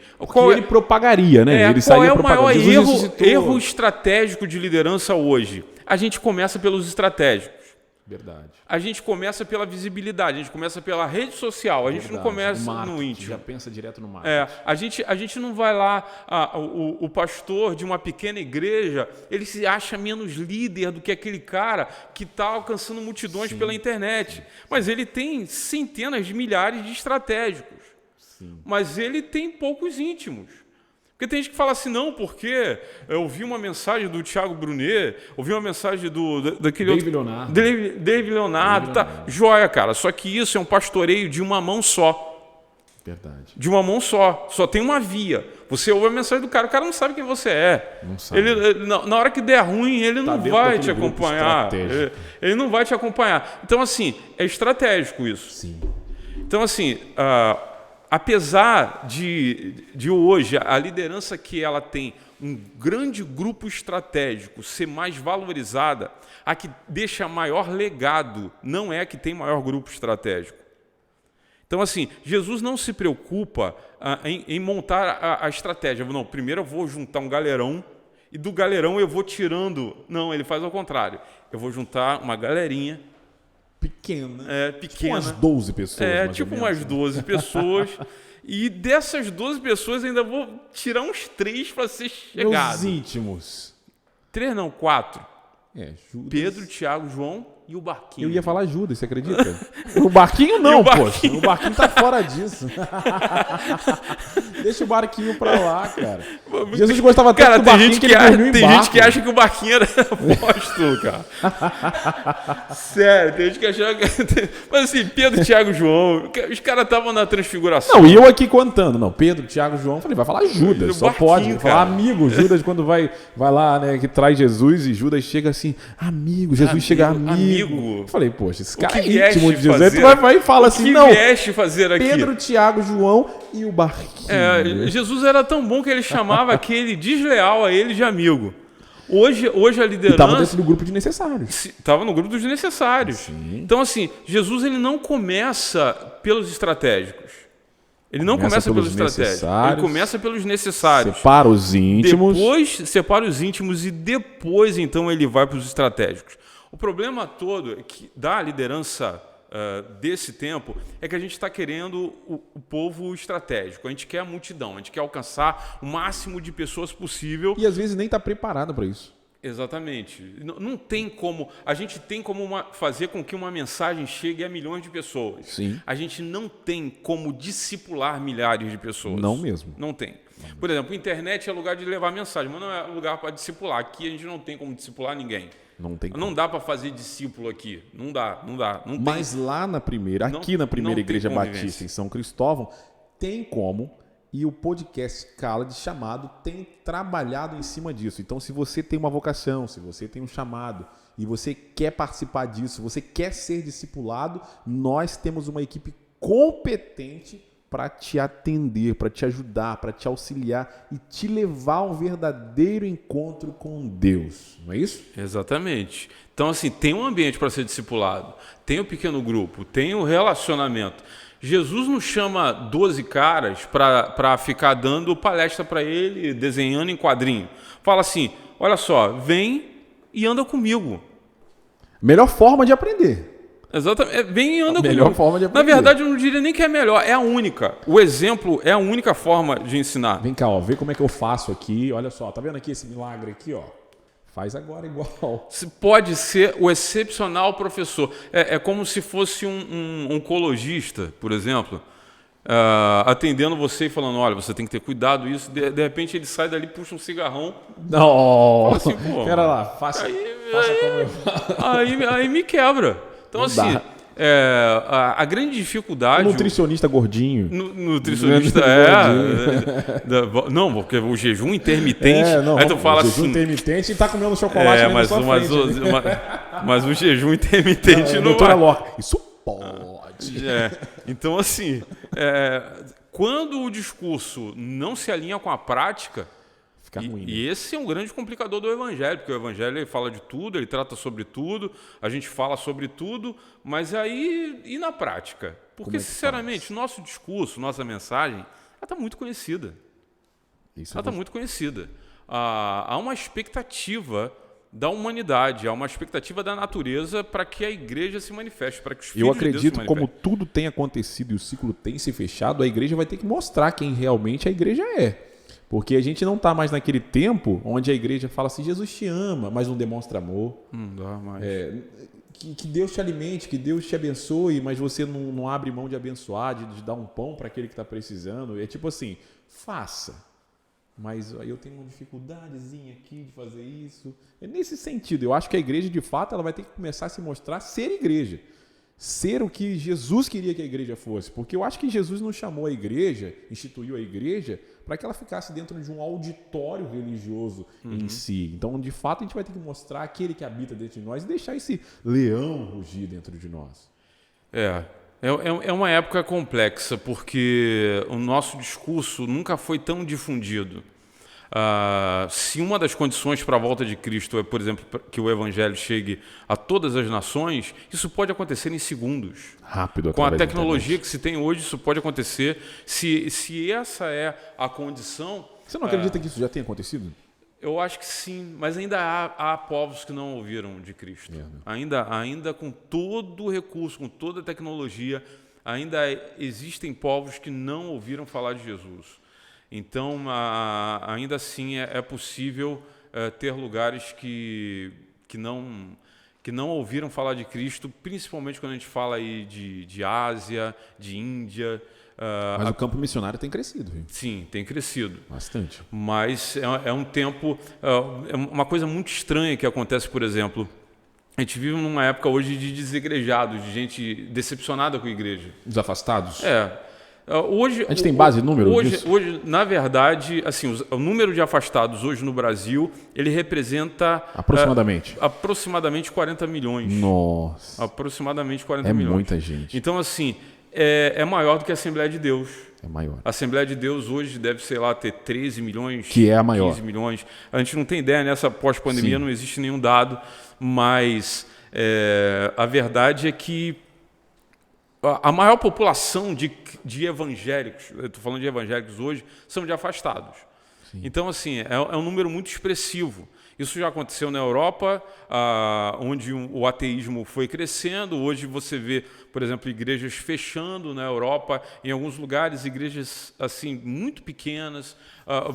Ele propagaria, né? Ele qual é o maior Jesus erro estratégico de liderança hoje? A gente começa pelos estratégicos. Verdade. A gente começa pela visibilidade, a gente começa pela rede social, a gente não começa no íntimo. Já pensa direto no marketing. A gente não vai lá, o pastor de uma pequena igreja, ele se acha menos líder do que aquele cara que está alcançando multidões pela internet. Mas ele tem centenas de milhares de estratégicos. Sim. Mas ele tem poucos íntimos. Porque tem gente que fala assim, não, porque eu ouvi uma mensagem do Thiago Brunet, ouvi uma mensagem daquele David Leonardo. David Leonardo, tá, joia, cara. Só que isso é um pastoreio de uma mão só. Verdade. De uma mão só. Só tem uma via. Você ouve a mensagem do cara, o cara não sabe quem você é. Não sabe. Na hora que der ruim, ele não vai te acompanhar. Ele não vai te acompanhar. Então, assim, é estratégico isso. Sim. Então, assim... apesar de hoje a liderança que ela tem um grande grupo estratégico ser mais valorizada, a que deixa maior legado não é a que tem maior grupo estratégico. Então, assim, Jesus não se preocupa em montar a estratégia. Não, primeiro eu vou juntar um galerão e do galerão eu vou tirando... Não, ele faz ao contrário. Eu vou juntar uma galerinha pequena. Pequena. Tipo umas 12 pessoas. Tipo umas 12 pessoas. E dessas 12 pessoas ainda vou tirar uns 3 para ser chegado. Os íntimos. 3 não, 4. Judas. Pedro, Tiago, João e o Barquinho. Eu ia falar Judas, você acredita? O Barquinho não, poxa. O Barquinho tá fora disso. Deixa o Barquinho pra lá, cara. Jesus gostava tanto do Barquinho que ele dormiu em barco. Tem gente que acha que o Barquinho era apóstolo, cara. Sério, tem gente que achava que... Mas assim, Pedro, Tiago, João, os caras estavam na transfiguração. Não, e eu aqui contando. Não, Pedro, Tiago, João, falei, vai falar Judas, só pode. Vai falar amigo. Judas quando vai lá, né, que traz Jesus e Judas chega assim, amigo, Jesus chega amigo. Falei, poxa, esse cara é íntimo de Jesus. Aí tu vai e fala assim, não, fazer aqui? Pedro, Tiago, João e o Barquinho. Jesus era tão bom que ele chamava aquele desleal a ele de amigo. Hoje a liderança... E estava dentro do grupo de necessários. Estava no grupo dos necessários. Sim. Então, assim, Jesus ele não começa pelos estratégicos. Ele não começa pelos estratégicos. Ele começa pelos necessários. Separa os íntimos. Depois separa os íntimos e depois, então, ele vai para os estratégicos. O problema todo é que da liderança desse tempo é que a gente está querendo o povo estratégico. A gente quer a multidão, a gente quer alcançar o máximo de pessoas possível. E às vezes nem está preparado para isso. Exatamente. Não tem como... A gente tem como fazer com que uma mensagem chegue a milhões de pessoas. Sim. A gente não tem como discipular milhares de pessoas. Não mesmo. Não tem. Por exemplo, a internet é lugar de levar mensagem, mas não é lugar para discipular. Aqui a gente não tem como discipular ninguém. Não dá para fazer discípulo aqui. Não dá. Não mas tem. Lá na primeira, aqui na primeira igreja batista em São Cristóvão, tem como, e o podcast Cala de Chamado tem trabalhado em cima disso. Então, se você tem uma vocação, se você tem um chamado e você quer participar disso, você quer ser discipulado, nós temos uma equipe competente para te atender, para te ajudar, para te auxiliar e te levar a um verdadeiro encontro com Deus. Não é isso? Exatamente. Então, assim, tem um ambiente para ser discipulado, tem o pequeno grupo, tem o relacionamento. Jesus não chama 12 caras para ficar dando palestra para ele, desenhando em quadrinho. Fala assim, olha só, vem e anda comigo. Melhor forma de aprender. Exatamente. Vem e anda comigo. Melhor forma de aprender. Na verdade, eu não diria nem que é melhor, é a única. O exemplo é a única forma de ensinar. Vem cá, vê como é que eu faço aqui. Olha só, tá vendo aqui esse milagre aqui, ó? Faz agora igual. Pode ser o excepcional professor. É como se fosse um oncologista, por exemplo. atendendo você e falando, olha, você tem que ter cuidado isso. De repente ele sai dali, puxa um cigarrão. Não, Fala assim, pô, pera lá, faça como eu faço. Aí me quebra. Então, Não assim, dá. a grande dificuldade... O nutricionista gordinho. Nutricionista não, porque o jejum intermitente. Aí tu fala jejum assim. intermitente e tá comendo chocolate ali na sua frente. Mas o jejum intermitente não doutora vai. Locke, isso pode. Então, assim, quando o discurso não se alinha com a prática. Fica ruim. E esse é um grande complicador do Evangelho, porque o Evangelho ele fala de tudo, ele trata sobre tudo, a gente fala sobre tudo, mas aí e na prática? Porque, sinceramente, nosso discurso, nossa mensagem, ela está muito conhecida. Ela está muito conhecida. Há uma expectativa da humanidade, há uma expectativa da natureza para que a igreja se manifeste, para que os filhos Eu de Deus se acredito que manifestem. como tudo tem acontecido e o ciclo tem se fechado, a igreja vai ter que mostrar quem realmente a igreja é. Porque a gente não está mais naquele tempo onde a igreja fala assim, Jesus te ama, mas não demonstra amor. Não dá mais. Que Deus te alimente, que Deus te abençoe, mas você não abre mão de abençoar, de dar um pão para aquele que está precisando. É tipo assim, faça. Mas eu tenho uma dificuldadezinha aqui de fazer isso. É nesse sentido. Eu acho que a igreja, de fato, ela vai ter que começar a se mostrar ser igreja. Ser o que Jesus queria que a igreja fosse. Porque eu acho que Jesus não chamou a igreja, instituiu a igreja, para que ela ficasse dentro de um auditório religioso em si. Então, de fato, a gente vai ter que mostrar aquele que habita dentro de nós e deixar esse leão rugir dentro de nós. É uma época complexa, porque o nosso discurso nunca foi tão difundido. Se uma das condições para a volta de Cristo é, por exemplo, que o Evangelho chegue a todas as nações, isso pode acontecer em segundos. Rápido. Com a tecnologia que se tem hoje, isso pode acontecer. Se essa é a condição... Você não acredita que isso já tenha acontecido? Eu acho que sim, mas ainda há povos que não ouviram de Cristo. Ainda com todo o recurso, com toda a tecnologia, ainda existem povos que não ouviram falar de Jesus. Então, ainda assim, é possível ter lugares que não ouviram falar de Cristo, principalmente quando a gente fala aí de Ásia, de Índia. Mas o campo missionário tem crescido, viu? Sim, tem crescido. Bastante. Mas é um tempo... É uma coisa muito estranha que acontece, por exemplo. A gente vive numa época hoje de desigrejados, de gente decepcionada com a igreja. Os afastados? Hoje, a gente tem base de número disso? Hoje, na verdade, assim, o número de afastados hoje no Brasil, ele representa... Aproximadamente 40 milhões. Nossa. Aproximadamente 40 milhões. É muita gente. Então, assim, é maior do que a Assembleia de Deus. É maior. A Assembleia de Deus hoje deve, sei lá, ter 13 milhões. Que é a maior. 15 milhões. A gente não tem ideia, nessa pós-pandemia não existe nenhum dado, mas a verdade é que a maior população de evangélicos, eu estou falando de evangélicos hoje, são de afastados. Sim. Então, assim, é um número muito expressivo. Isso já aconteceu na Europa, onde o ateísmo foi crescendo. Hoje você vê, por exemplo, igrejas fechando na Europa, em alguns lugares, igrejas assim muito pequenas,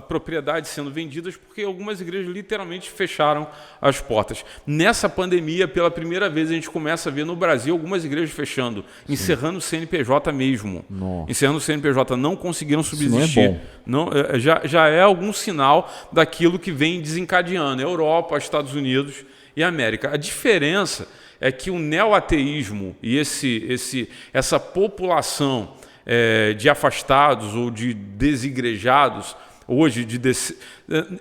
propriedades sendo vendidas, porque algumas igrejas literalmente fecharam as portas. Nessa pandemia, pela primeira vez, a gente começa a ver no Brasil algumas igrejas fechando, encerrando o CNPJ mesmo. Nossa. Encerrando o CNPJ, não conseguiram subsistir. Isso não é bom. Já é algum sinal daquilo que vem desencadeando. Europa, Estados Unidos e América. A diferença é que o neoateísmo e essa população de afastados ou de desigrejados, hoje,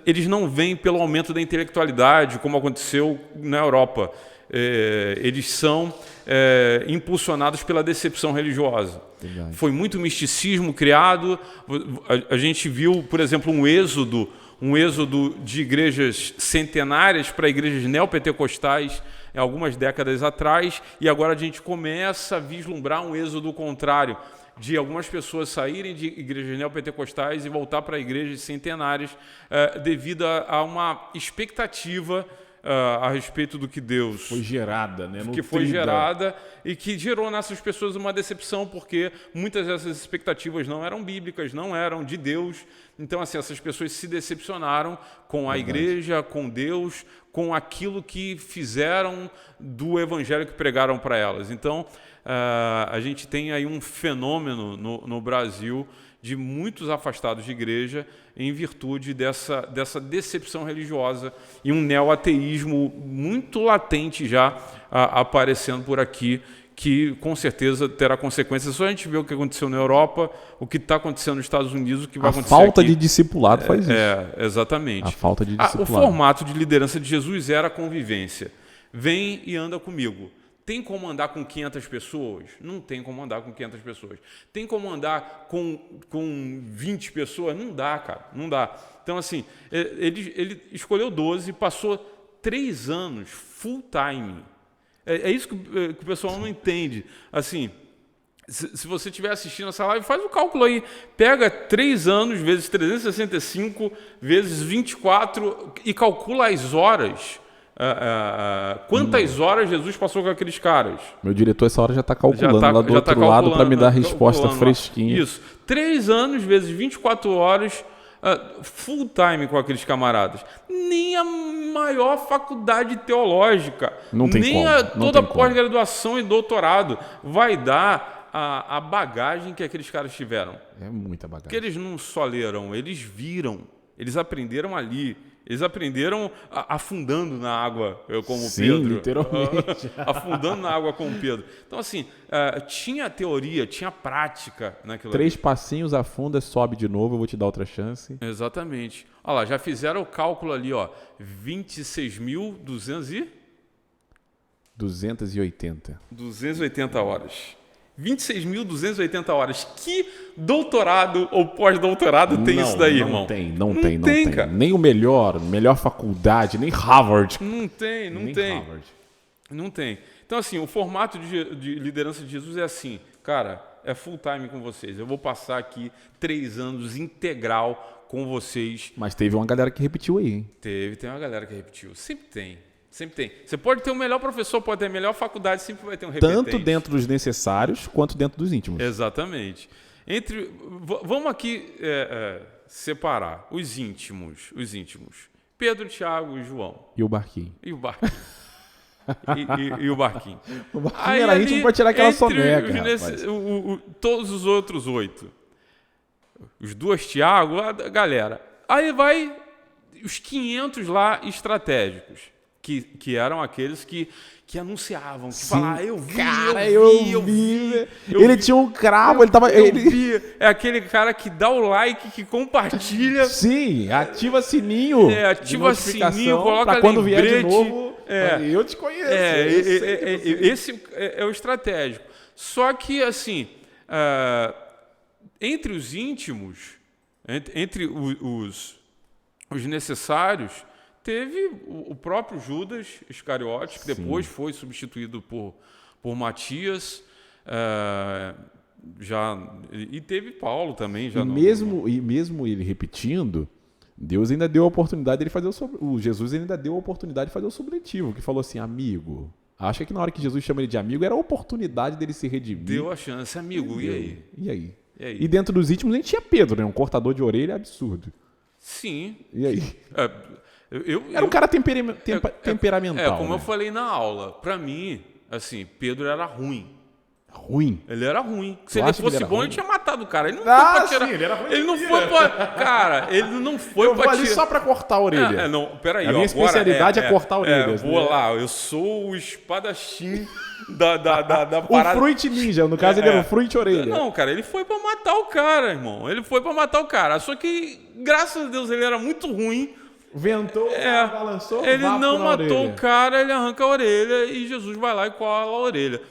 eles não vêm pelo aumento da intelectualidade, como aconteceu na Europa. Eles são impulsionados pela decepção religiosa. Verdade. Foi muito misticismo criado. A gente viu, por exemplo, um êxodo de igrejas centenárias para igrejas neopentecostais algumas décadas atrás, e agora a gente começa a vislumbrar um êxodo contrário, de algumas pessoas saírem de igrejas neopentecostais e voltar para igrejas centenárias devido a uma expectativa a respeito do que Deus... Foi gerada, né? Que foi gerada e que gerou nessas pessoas uma decepção, porque muitas dessas expectativas não eram bíblicas, não eram de Deus. Então, assim, essas pessoas se decepcionaram com a igreja, com Deus, com aquilo que fizeram do evangelho que pregaram para elas. Então, a gente tem aí um fenômeno no Brasil de muitos afastados de igreja em virtude dessa decepção religiosa e um neo-ateísmo muito latente já aparecendo por aqui, que com certeza terá consequências. Só a gente vê o que aconteceu na Europa, o que está acontecendo nos Estados Unidos, o que vai acontecer aqui. A falta de discipulado faz isso. Exatamente. A falta de discipulado. O formato de liderança de Jesus era a convivência. Vem e anda comigo. Tem como andar com 500 pessoas? Não tem como andar com 500 pessoas. Tem como andar com 20 pessoas? Não dá, cara, não dá. Então, assim, ele escolheu 12, passou 3 anos full time. É isso que o pessoal não entende. Assim, se você estiver assistindo essa live, faz o cálculo aí. Pega 3 anos vezes 365 vezes 24 e calcula as horas. Quantas horas Jesus passou com aqueles caras? Meu diretor essa hora já está calculando lá do outro lado para me dar a resposta fresquinha. Isso. 3 anos vezes 24 horas full time com aqueles camaradas. Nem a maior faculdade teológica, nem toda a pós-graduação e doutorado vai dar a bagagem que aqueles caras tiveram. É muita bagagem. Porque eles não só leram, eles viram, eles aprenderam ali. Eles aprenderam afundando na água, como Pedro. Literalmente. Afundando na água como Pedro. Então, assim, tinha teoria, tinha prática naquilo. 3 passinhos, afunda, sobe de novo, eu vou te dar outra chance. Exatamente. Olha lá, já fizeram o cálculo ali, ó. 280 horas. 26.280 horas. Que doutorado ou pós-doutorado tem isso daí, irmão? Não tem, cara. Nem o melhor faculdade, nem Harvard. Não tem. Harvard. Não tem. Então, assim, o formato de liderança de Jesus é assim, cara, é full time com vocês. Eu vou passar aqui 3 anos integral com vocês. Mas teve uma galera que repetiu aí, hein? Tem uma galera que repetiu. Sempre tem. Você pode ter o melhor professor, pode ter a melhor faculdade, sempre vai ter um repetente. Tanto dentro dos necessários, quanto dentro dos íntimos. Exatamente. Vamos aqui separar os íntimos. Pedro, Tiago e João. E o Barquinho. E o Barquinho. e o Barquinho. O Barquinho era íntimo para tirar aquela soneca. Todos os outros 8. Os 2 Tiago, a galera. Aí vai os 500 lá estratégicos. Que eram aqueles que anunciavam, que falavam, eu vi. Ele tinha um cravo, ele tava... É aquele cara que dá o like, que compartilha. Sim, ativa sininho. Ativa sininho, coloca pra quando lembrete. Vier de novo, eu te conheço. Esse é o estratégico. Só que, assim, entre os íntimos, entre os necessários... Teve o próprio Judas Iscariotes, que depois foi substituído por Matias, e teve Paulo também. Mesmo ele repetindo, Deus ainda deu a oportunidade de fazer Jesus ainda deu a oportunidade de fazer o supletivo, que falou assim, amigo. Acha que na hora que Jesus chama ele de amigo, era a oportunidade dele se redimir. Deu a chance, amigo, e aí? E dentro dos íntimos, a gente tinha Pedro, né? Um cortador de orelha absurdo. Sim. E aí? Era um cara temperamental. Como né? eu falei na aula, para mim, assim, Pedro era ruim. Ruim? Ele era ruim. Se ele fosse bom, ele tinha matado o cara. Ele não foi pra tirar. Sim, ele era ruim. Ele não foi pra. Cara, ele não foi pra tirar. Eu vou ali só pra cortar a orelha. Peraí, a minha especialidade é cortar orelhas. Vou lá, eu sou o espadachim da parada. O Fruit Ninja, no caso ele era o Fruit Orelha. Não, cara, ele foi pra matar o cara, irmão. Ele foi pra matar o cara. Só que, graças a Deus, ele era muito ruim. Ventou, balançou, ele não matou o cara, ele arranca a orelha e Jesus vai lá e cola a orelha.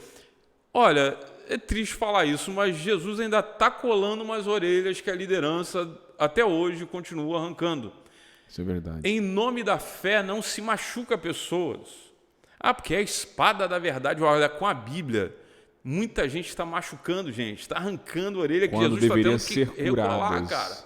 Olha, é triste falar isso, mas Jesus ainda está colando umas orelhas que a liderança até hoje continua arrancando. Isso é verdade. Em nome da fé não se machuca pessoas. Porque é a espada da verdade, olha, com a Bíblia. Muita gente está machucando, gente, está arrancando a orelha que quando Jesus está tendo ser que recolar, curadas. cara.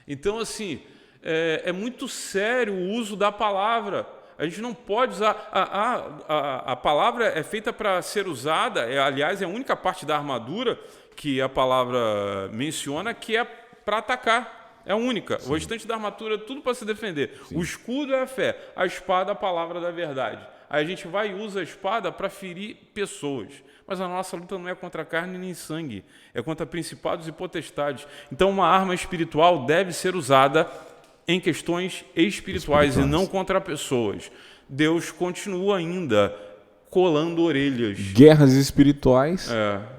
Então, assim... É muito sério o uso da palavra. A gente não pode usar... A palavra é feita para ser usada, aliás, é a única parte da armadura que a palavra menciona que é para atacar. É a única. Sim. O restante da armadura é tudo para se defender. Sim. O escudo é a fé, a espada é a palavra da verdade. Aí a gente vai e usa a espada para ferir pessoas. Mas a nossa luta não é contra carne nem sangue, é contra principados e potestades. Então uma arma espiritual deve ser usada em questões espirituais e não contra pessoas. Deus continua ainda colando orelhas. Guerras espirituais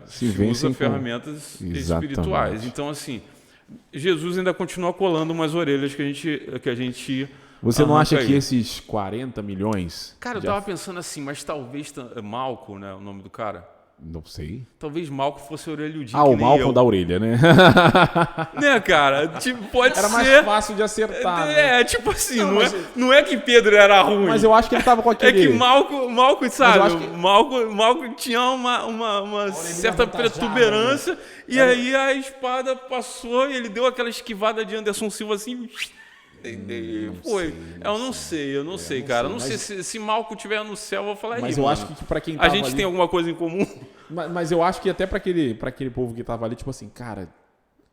se usa ferramentas espirituais. Então, assim, Jesus ainda continua colando umas orelhas que a gente Você não acha que esses 40 milhões... Cara, eu tava pensando assim, mas talvez... Malco, né, o nome do cara? Não sei. Talvez Malco fosse orelhudinho. O Malco da orelha, né? Né, cara? Tipo, pode era ser... mais fácil de acertar, né? Tipo assim, não é que Pedro era ruim. Mas eu acho que ele tava com aquele... É que Malco sabe? Malco tinha uma certa protuberância, né? E aí a espada passou e ele deu aquela esquivada de Anderson Silva assim... Eu não sei, cara. Não sei se Malco estiver no céu, eu vou falar isso. Mas eu acho que pra quem tava a gente ali... tem alguma coisa em comum. Mas eu acho que até pra aquele povo que tava ali, tipo assim, cara,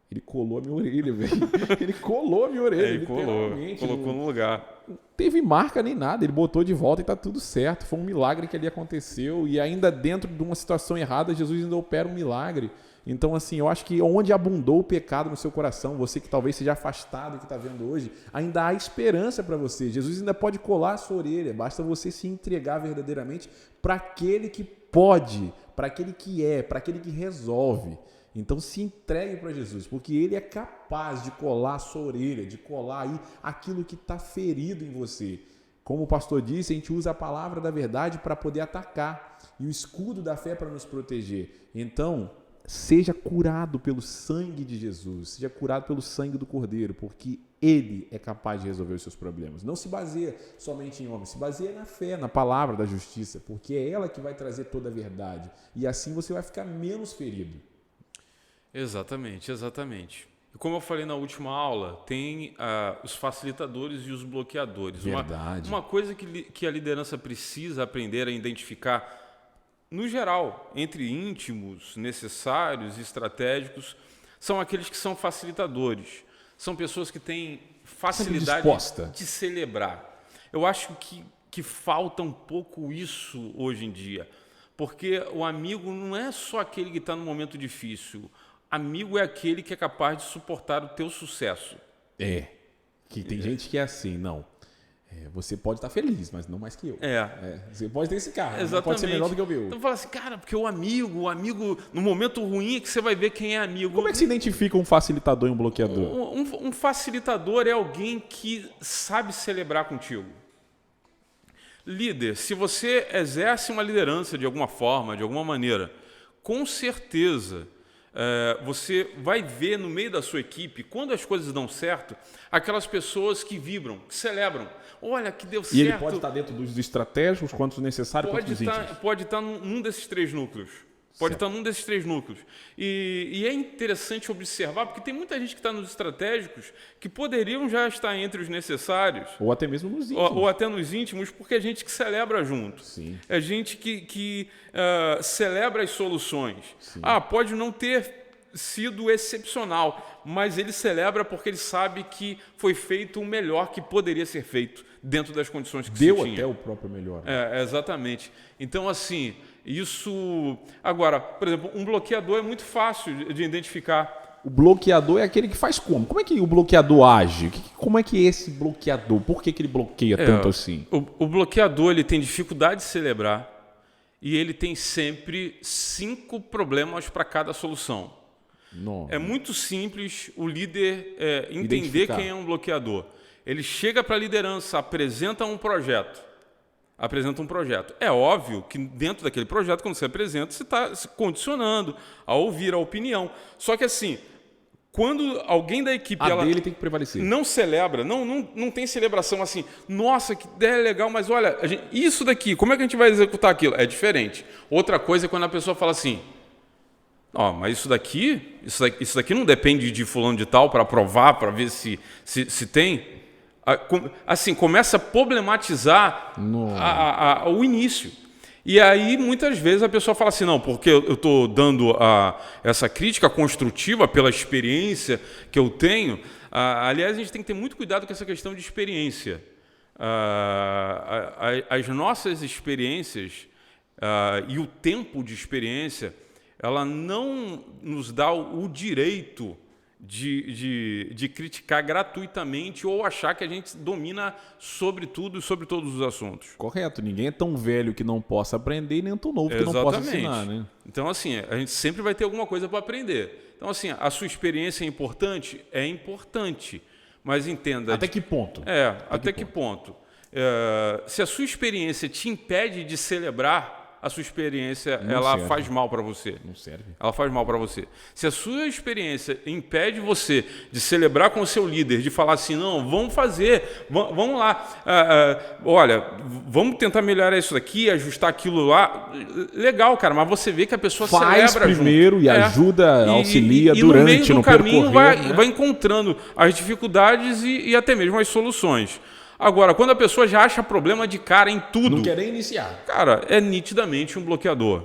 ele colou a minha orelha, velho. Ele colou a minha orelha. Ele colocou no lugar. Não teve marca nem nada, ele botou de volta e tá tudo certo. Foi um milagre que ali aconteceu. E ainda dentro de uma situação errada, Jesus ainda opera um milagre. Então, assim, eu acho que onde abundou o pecado no seu coração, você que talvez seja afastado, que está vendo hoje, ainda há esperança para você. Jesus ainda pode colar a sua orelha, basta você se entregar verdadeiramente para aquele que pode, para aquele que para aquele que resolve. Então, se entregue para Jesus, porque Ele é capaz de colar a sua orelha, de colar aí aquilo que está ferido em você. Como o pastor disse, a gente usa a palavra da verdade para poder atacar e o escudo da fé para nos proteger. Então... seja curado pelo sangue de Jesus, seja curado pelo sangue do Cordeiro, porque Ele é capaz de resolver os seus problemas. Não se baseia somente em homens, se baseia na fé, na palavra da justiça, porque é ela que vai trazer toda a verdade. E assim você vai ficar menos ferido. Exatamente. E como eu falei na última aula, tem os facilitadores e os bloqueadores. Verdade. Uma coisa que a liderança precisa aprender a identificar, no geral, entre íntimos, necessários e estratégicos, são aqueles que são facilitadores. São pessoas que têm facilidade de celebrar. Eu acho que falta um pouco isso hoje em dia. Porque o amigo não é só aquele que está no momento difícil. Amigo é aquele que é capaz de suportar o teu sucesso. Que tem gente que é assim, não. Você pode estar feliz, mas não mais que eu. Você pode ter esse carro, não pode ser melhor do que o meu. Então fala assim, cara, porque o amigo, no momento ruim é que você vai ver quem é amigo. Como é que se identifica um facilitador e um bloqueador? Um facilitador é alguém que sabe celebrar contigo. Líder, se você exerce uma liderança de alguma forma, de alguma maneira, com certeza... você vai ver no meio da sua equipe, quando as coisas dão certo, aquelas pessoas que vibram, que celebram. Olha, que deu certo. E ele pode estar dentro dos estratégicos, quanto necessário, quanto dos íntimos. Pode estar num desses três núcleos. E é interessante observar, porque tem muita gente que está nos estratégicos que poderiam já estar entre os necessários. Ou até mesmo nos íntimos. Ou até nos íntimos, porque é gente que celebra junto. Sim. É gente que celebra as soluções. Sim. Pode não ter sido excepcional, mas ele celebra porque ele sabe que foi feito o melhor que poderia ser feito dentro das condições que se tinha. Deu até o próprio melhor. Exatamente. Então, assim... Isso... Agora, por exemplo, um bloqueador é muito fácil de identificar. O bloqueador é aquele que faz como? Como é que o bloqueador age? Como é que é esse bloqueador? Por que ele bloqueia tanto assim? O bloqueador ele tem dificuldade de celebrar e ele tem sempre 5 problemas para cada solução. Nossa. É muito simples o líder entender quem é um bloqueador. Ele chega para a liderança, apresenta um projeto. É óbvio que dentro daquele projeto, quando você apresenta, você está se condicionando a ouvir a opinião. Só que assim, quando alguém da equipe dele tem que prevalecer. Não celebra, não tem celebração assim, nossa, que ideia legal, mas olha, isso daqui, como é que a gente vai executar aquilo? É diferente. Outra coisa é quando a pessoa fala assim, mas isso daqui não depende de fulano de tal para aprovar, para ver se tem. assim, começa a problematizar o início. E aí, muitas vezes, a pessoa fala assim, não, porque eu estou dando essa crítica construtiva pela experiência que eu tenho. Aliás, a gente tem que ter muito cuidado com essa questão de experiência. As nossas experiências e o tempo de experiência, ela não nos dá o direito de criticar gratuitamente ou achar que a gente domina sobre tudo e sobre todos os assuntos. Correto. Ninguém é tão velho que não possa aprender e nem tão novo que não possa ensinar, né? Então, assim, a gente sempre vai ter alguma coisa para aprender. Então, assim, a sua experiência é importante? É importante. Mas entenda... Até que ponto? Até que ponto? Se a sua experiência te impede de celebrar, a sua experiência ela faz mal para você. Não serve. Ela faz mal para você. Se a sua experiência impede você de celebrar com o seu líder, de falar assim, não, vamos fazer, vamos lá, olha, vamos tentar melhorar isso daqui, ajustar aquilo lá, legal, cara, mas você vê que a pessoa faz celebra primeiro junto. E ajuda, auxilia e durante, no meio do caminho percorrer, vai encontrando as dificuldades e até mesmo as soluções. Agora, quando a pessoa já acha problema de cara em tudo... Não quer nem iniciar. Cara, é nitidamente um bloqueador.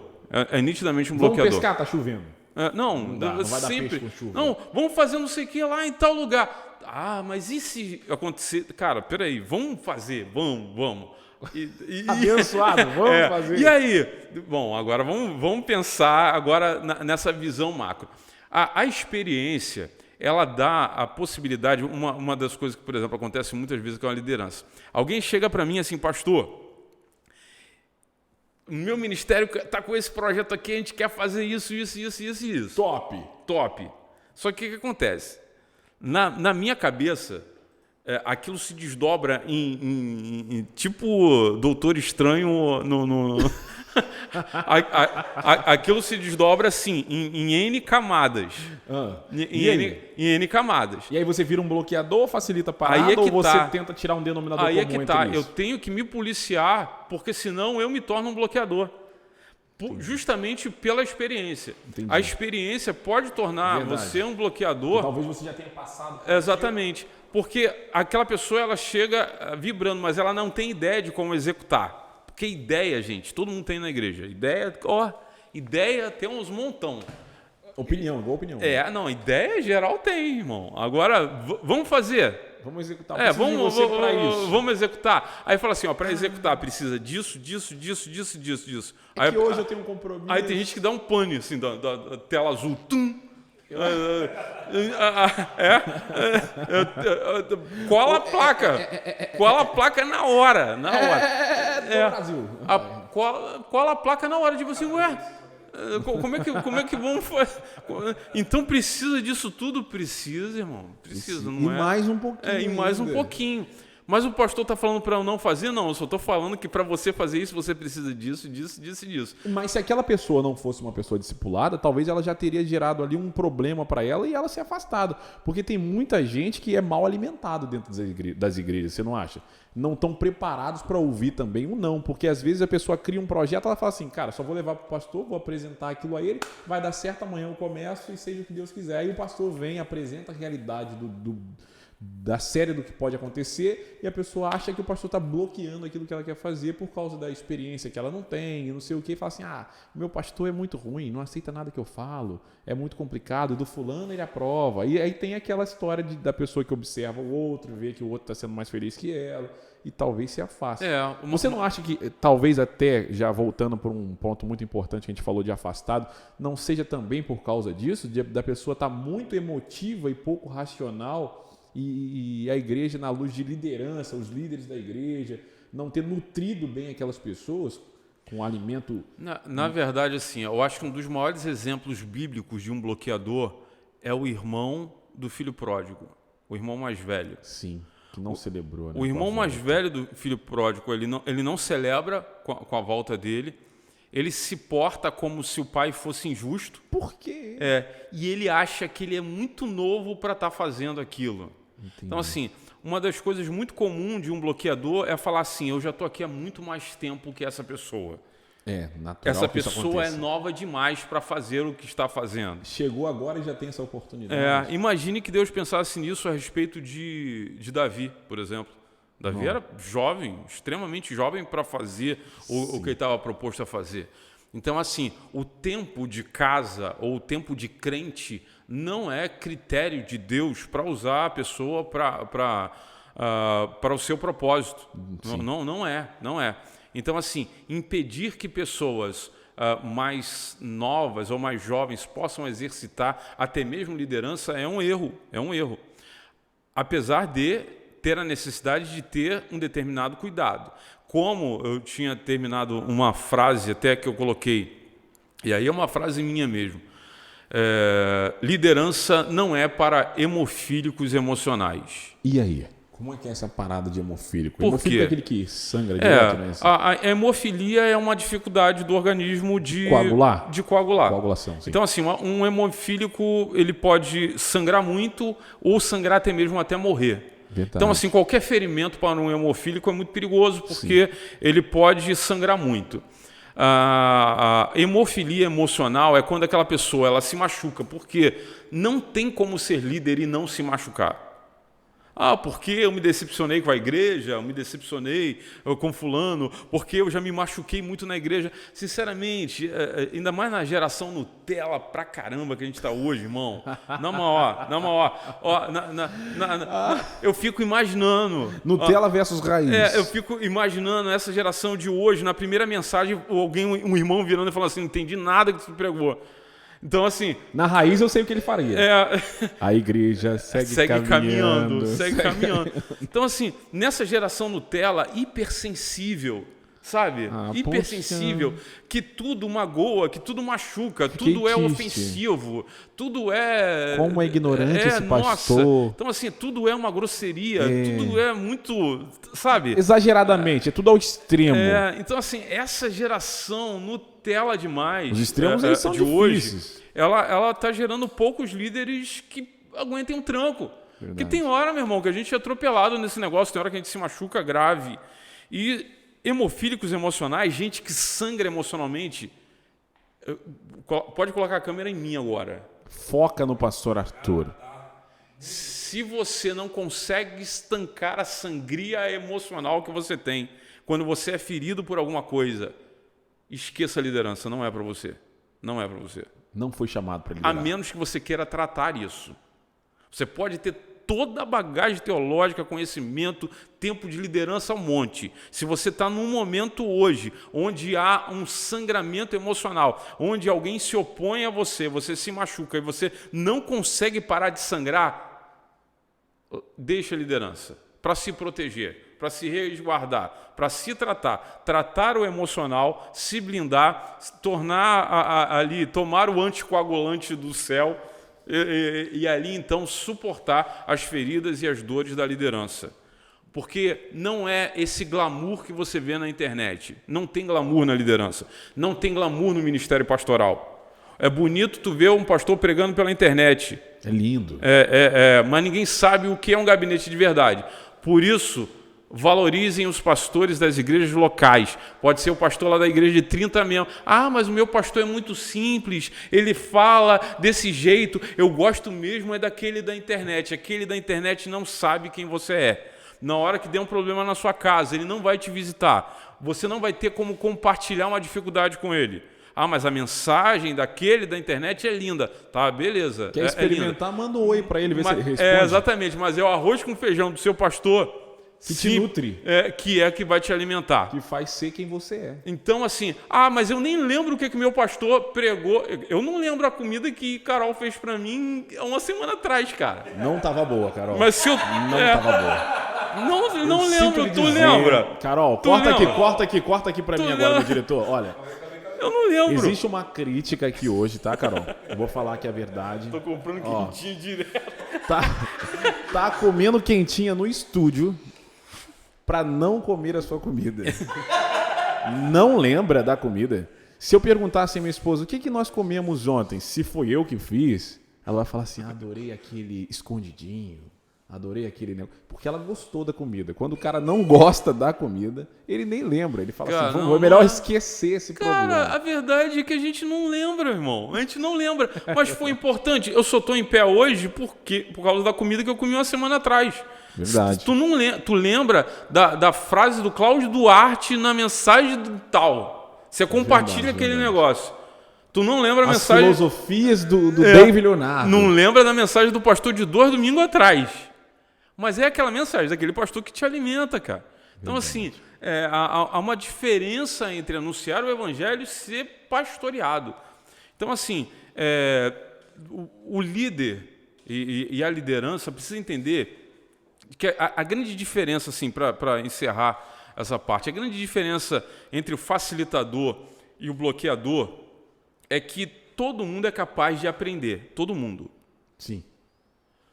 É nitidamente um bloqueador. Vamos pescar, tá chovendo. Não vai dar peixe com chuva. Não, vamos fazer não sei o que lá em tal lugar. Mas e se acontecer... Cara, peraí, vamos fazer, vamos. Abençoado, vamos fazer. E aí? Bom, agora vamos pensar agora nessa visão macro. A experiência... ela dá a possibilidade, uma das coisas que, por exemplo, acontece muitas vezes com a liderança. Alguém chega para mim assim, pastor, o meu ministério está com esse projeto aqui, a gente quer fazer isso. Top. Só que o que acontece? Na minha cabeça, aquilo se desdobra em tipo Doutor Estranho no aquilo se desdobra assim em N camadas. Em N camadas. E aí você vira um bloqueador, facilita a parada, ou você tenta tirar um denominador comum entre isso? Eu tenho que me policiar, porque senão eu me torno um bloqueador. Justamente pela experiência. Entendi. A experiência pode tornar você um bloqueador. E talvez você já tenha passado. Exatamente. Porque aquela pessoa ela chega vibrando, mas ela não tem ideia de como executar. Porque ideia, gente, todo mundo tem na igreja. Ideia tem uns montão. Igual opinião. Ideia geral tem, irmão. Agora, vamos fazer. Vamos executar. Vamos executar. Aí fala assim, para executar precisa disso. Aí, hoje eu tenho um compromisso. Aí tem gente que dá um pane, assim, da tela azul. Cola a placa. Cola a placa na hora. Brasil. Cola a placa na hora. Tipo assim, como é que vamos fazer? Então precisa disso tudo? Precisa, irmão. Precisa, não é? E mais um pouquinho. E mais um pouquinho. Mas o pastor está falando para eu não fazer? Não, eu só estou falando que para você fazer isso, você precisa disso. Mas se aquela pessoa não fosse uma pessoa discipulada, talvez ela já teria gerado ali um problema para ela e ela se afastado. Porque tem muita gente que é mal alimentado dentro das igrejas, você não acha? Não estão preparados para ouvir também o não. Porque às vezes a pessoa cria um projeto, ela fala assim, cara, só vou levar para o pastor, vou apresentar aquilo a ele, vai dar certo, amanhã eu começo e seja o que Deus quiser. Aí o pastor vem, apresenta a realidade da série do que pode acontecer e a pessoa acha que o pastor está bloqueando aquilo que ela quer fazer por causa da experiência que ela não tem e não sei o que, e fala assim, o meu pastor é muito ruim, não aceita nada que eu falo, é muito complicado, do fulano ele aprova. E aí tem aquela história da pessoa que observa o outro, vê que o outro está sendo mais feliz que ela e talvez se afaste. Você não acha que, talvez até, já voltando por um ponto muito importante que a gente falou de afastado, não seja também por causa disso, da pessoa estar muito emotiva e pouco racional e a igreja, na luz de liderança, os líderes da igreja, não ter nutrido bem aquelas pessoas com alimento... Na verdade, assim, eu acho que um dos maiores exemplos bíblicos de um bloqueador é o irmão do filho pródigo, o irmão mais velho. Sim, que não celebrou. Né, o irmão mais velho do filho pródigo, ele não celebra com a volta dele, ele se porta como se o pai fosse injusto. Por quê? E ele acha que ele é muito novo para estar fazendo aquilo. Entendi. Então, assim, uma das coisas muito comuns de um bloqueador é falar assim, eu já estou aqui há muito mais tempo que essa pessoa. natural essa que isso pessoa é aconteça. nova demais para fazer o que está fazendo. Chegou agora e já tem essa oportunidade. Imagine que Deus pensasse nisso a respeito de Davi, por exemplo. Davi era jovem, extremamente jovem para fazer o que ele estava proposto a fazer. Então, assim, o tempo de casa ou o tempo de crente não é critério de Deus para usar a pessoa para o seu propósito. Não é. Então, assim, impedir que pessoas mais novas ou mais jovens possam exercitar até mesmo liderança é um erro. Apesar de ter a necessidade de ter um determinado cuidado. Como eu tinha terminado uma frase até que eu coloquei, e aí é uma frase minha mesmo, liderança não é para hemofílicos emocionais. E aí? Como é que é essa parada de hemofílico? Por Hemofílico quê? é aquele que sangra direto, né? A hemofilia é uma dificuldade do organismo de coagular. Coagulação, sim. Então, assim, um hemofílico ele pode sangrar muito ou sangrar até morrer. Verdade. Então, assim, qualquer ferimento para um hemofílico é muito perigoso porque ele pode sangrar muito. A hemofilia emocional é quando aquela pessoa ela se machuca, porque não tem como ser líder e não se machucar. Porque eu me decepcionei com a igreja, eu me decepcionei com fulano, porque eu já me machuquei muito na igreja. Sinceramente, ainda mais na geração Nutella pra caramba que a gente está hoje, irmão. Na maior. Eu fico imaginando... Nutella versus raiz. Eu fico imaginando essa geração de hoje, na primeira mensagem, um irmão virando e falando assim, não entendi nada que você pregou. Então, assim... Na raiz eu sei o que ele faria. A igreja segue caminhando. Então, assim, nessa geração Nutella, hipersensível, sabe? Hipersensível, que tudo magoa, que tudo machuca, tudo é ofensivo, tudo é... Como é ignorante esse pastor. Nossa. Então, assim, tudo é uma grosseria, tudo é muito, sabe? Exageradamente, é tudo ao extremo. Então, assim, essa geração Nutella demais... Os extremos, eles são de difíceis. Hoje, ela está gerando poucos líderes que aguentem um tranco. Verdade. Que tem hora, meu irmão, que a gente é atropelado nesse negócio, tem hora que a gente se machuca grave. E hemofílicos emocionais, gente que sangra emocionalmente, pode colocar a câmera em mim agora. Foca no pastor Arthur. Se você não consegue estancar a sangria emocional que você tem, quando você é ferido por alguma coisa, esqueça a liderança, não é para você. Não é para você. Não foi chamado para liderar. A menos que você queira tratar isso. Você pode ter toda a bagagem teológica, conhecimento, tempo de liderança, um monte. Se você está num momento hoje, onde há um sangramento emocional, onde alguém se opõe a você, você se machuca e você não consegue parar de sangrar, deixa a liderança para se proteger, para se resguardar, para se tratar o emocional, se blindar, tomar o anticoagulante do céu e ali então suportar as feridas e as dores da liderança. Porque não é esse glamour que você vê na internet. Não tem glamour na liderança. Não tem glamour no ministério pastoral. É bonito tu ver um pastor pregando pela internet. É lindo. Mas ninguém sabe o que é um gabinete de verdade. Por isso, valorizem os pastores das igrejas locais. Pode ser o pastor lá da igreja de 30 mesmo. Mas o meu pastor é muito simples, ele fala desse jeito. Eu gosto mesmo daquele da internet. Aquele da internet não sabe quem você é. Na hora que der um problema na sua casa, ele não vai te visitar. Você não vai ter como compartilhar uma dificuldade com ele. Mas a mensagem daquele da internet é linda. Tá, beleza. Quer experimentar? Manda um oi para ele, ver se ele responde. Exatamente, mas é o arroz com feijão do seu pastor que te nutre. Que vai te alimentar. Que faz ser quem você é. Então, assim, mas eu nem lembro o que meu pastor pregou. Eu não lembro a comida que Carol fez para mim há uma semana atrás, cara. Não tava boa, Carol. Mas se eu... Não tava boa. Não lembro, tu lembra? Carol, corta aqui pra mim agora, meu diretor. Olha... Eu não lembro. Existe uma crítica aqui hoje, tá, Carol? Eu vou falar que é a verdade. Tô comprando quentinha direto. Tá comendo quentinha no estúdio pra não comer a sua comida. Não lembra da comida? Se eu perguntasse à minha esposa, o que nós comemos ontem? Se foi eu que fiz, ela vai falar assim, adorei aquele escondidinho. Adorei aquele negócio. Porque ela gostou da comida. Quando o cara não gosta da comida, ele nem lembra. Ele fala Cara, assim, não, é melhor não é. esquecer esse Cara, problema. a verdade é que a gente não lembra, irmão. A gente não lembra. Mas foi importante. Eu só tô em pé hoje por causa da comida que eu comi uma semana atrás. Verdade. Tu lembra da frase do Cláudio Duarte na mensagem do tal. Você compartilha aquele negócio. Tu não lembra a As mensagem... filosofias do David Leonardo. Não lembra da mensagem do pastor de 2 domingos atrás. Mas é aquela mensagem daquele pastor que te alimenta, cara. Então, assim, há uma diferença entre anunciar o evangelho e ser pastoreado. Então, assim, o líder e a liderança precisa entender que a grande diferença, assim, para encerrar essa parte, a grande diferença entre o facilitador e o bloqueador é que todo mundo é capaz de aprender, todo mundo. Sim.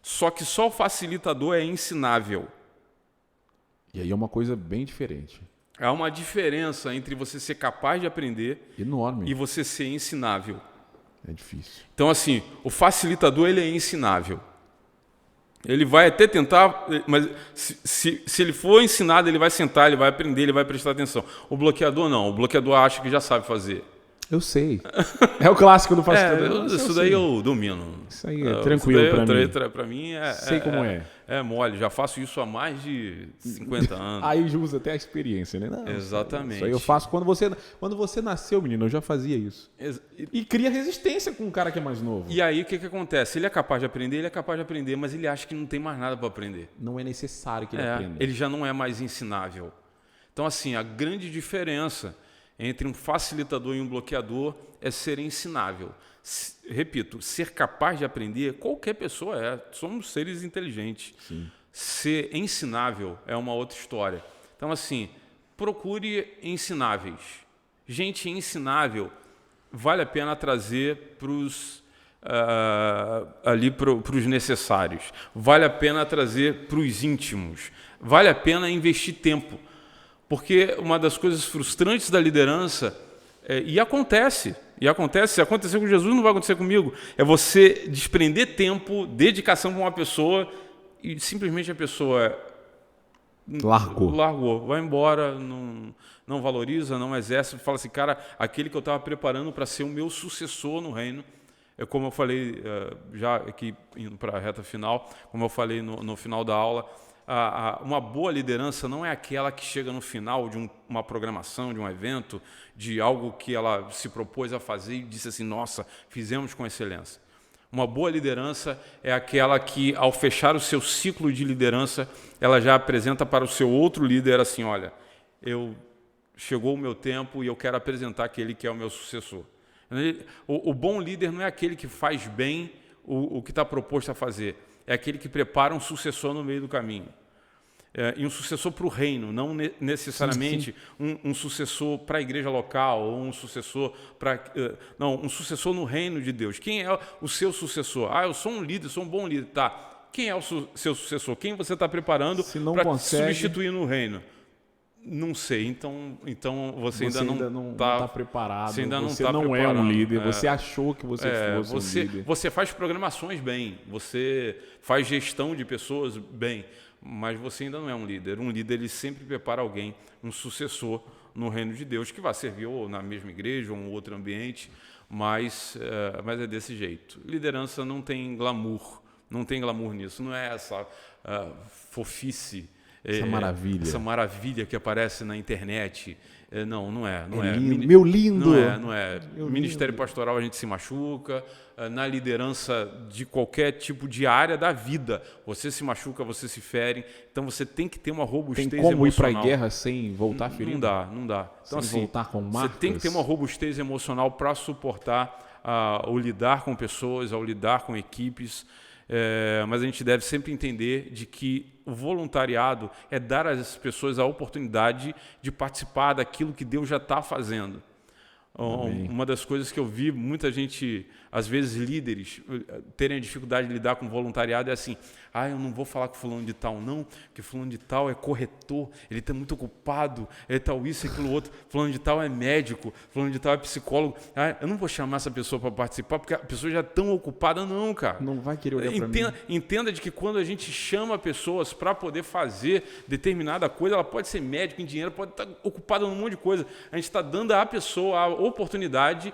Só que só o facilitador é ensinável. E aí é uma coisa bem diferente. Há uma diferença entre você ser capaz de aprender Enorme. e você ser ensinável. É difícil. Então, assim, o facilitador ele é ensinável. Ele vai até tentar, mas se ele for ensinado, ele vai sentar, ele vai aprender, ele vai prestar atenção. O bloqueador não. O bloqueador acha que já sabe fazer. Eu sei. É o clássico do facilitador. Isso daí eu domino. Isso aí é tranquilo para mim. Para mim sei como é. É mole. Já faço isso há mais de 50 anos. Aí usa até a experiência, né? Não, Exatamente. Isso aí eu faço quando você nasceu, menino, eu já fazia isso. E cria resistência com um cara que é mais novo. E aí o que acontece? Ele é capaz de aprender, mas ele acha que não tem mais nada para aprender. Não é necessário que ele aprenda. Ele já não é mais ensinável. Então, assim, a grande diferença entre um facilitador e um bloqueador é ser ensinável. Repito, ser capaz de aprender, qualquer pessoa é. Somos seres inteligentes. Sim. Ser ensinável é uma outra história. Então, assim, procure ensináveis. Gente ensinável vale a pena trazer para os necessários. Vale a pena trazer para os íntimos. Vale a pena investir tempo. Porque uma das coisas frustrantes da liderança, e acontece, se acontecer com Jesus, não vai acontecer comigo, é você desprender tempo, dedicação para uma pessoa e simplesmente a pessoa largou, vai embora, não valoriza, não exerce, fala assim, cara, aquele que eu estava preparando para ser o meu sucessor no reino, é como eu falei, já aqui indo para a reta final, como eu falei no final da aula, uma boa liderança não é aquela que chega no final de uma programação, de um evento, de algo que ela se propôs a fazer e disse assim, nossa, fizemos com excelência. Uma boa liderança é aquela que, ao fechar o seu ciclo de liderança, ela já apresenta para o seu outro líder assim, olha, chegou o meu tempo e eu quero apresentar aquele que é o meu sucessor. O bom líder não é aquele que faz bem o que está proposto a fazer, é aquele que prepara um sucessor no meio do caminho. E um sucessor para o reino, não necessariamente um sucessor para a igreja local, ou um sucessor um sucessor no reino de Deus. Quem é o seu sucessor? Eu sou um líder, sou um bom líder. Tá. Quem é o seu sucessor? Quem você está preparando para substituir no reino? Não sei, então você ainda não está preparado, você ainda você não é um líder, você achou que você fosse um líder. Você faz programações bem, você faz gestão de pessoas bem, mas você ainda não é um líder. Um líder, ele sempre prepara alguém, um sucessor no reino de Deus, que vai servir ou na mesma igreja ou em outro ambiente, mas é desse jeito. Liderança não tem glamour nisso, não é essa fofice, essa maravilha que aparece na internet. Não é. Meu lindo! Não é. No ministério pastoral a gente se machuca, na liderança de qualquer tipo de área da vida, você se machuca, você se fere, então você tem que ter uma robustez emocional. Tem como ir para a guerra sem voltar ferido? Não dá. Então, sem voltar com marcas? Você tem que ter uma robustez emocional para suportar o lidar com pessoas, ao lidar com equipes, mas a gente deve sempre entender de que o voluntariado é dar às pessoas a oportunidade de participar daquilo que Deus já está fazendo. Uma das coisas que eu vi muita gente, às vezes líderes, terem a dificuldade de lidar com voluntariado é assim: eu não vou falar com fulano de tal não, porque fulano de tal é corretor, ele está muito ocupado, é tal isso e aquilo outro, fulano de tal é médico, fulano de tal é psicólogo, eu não vou chamar essa pessoa para participar, porque a pessoa já é tão ocupada. Não, cara. Não vai querer olhar para mim. Entenda de que quando a gente chama pessoas para poder fazer determinada coisa, ela pode ser médico, engenheiro, pode estar ocupada num monte de coisa. A gente está dando à pessoa a oportunidade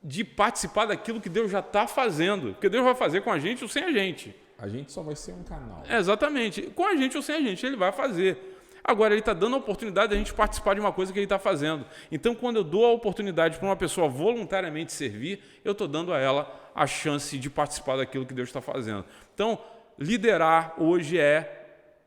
de participar daquilo que Deus já está fazendo. Porque Deus vai fazer com a gente ou sem a gente. A gente só vai ser um canal. Exatamente. Com a gente ou sem a gente, Ele vai fazer. Agora, Ele está dando a oportunidade de a gente participar de uma coisa que Ele está fazendo. Então, quando eu dou a oportunidade para uma pessoa voluntariamente servir, eu estou dando a ela a chance de participar daquilo que Deus está fazendo. Então, liderar hoje é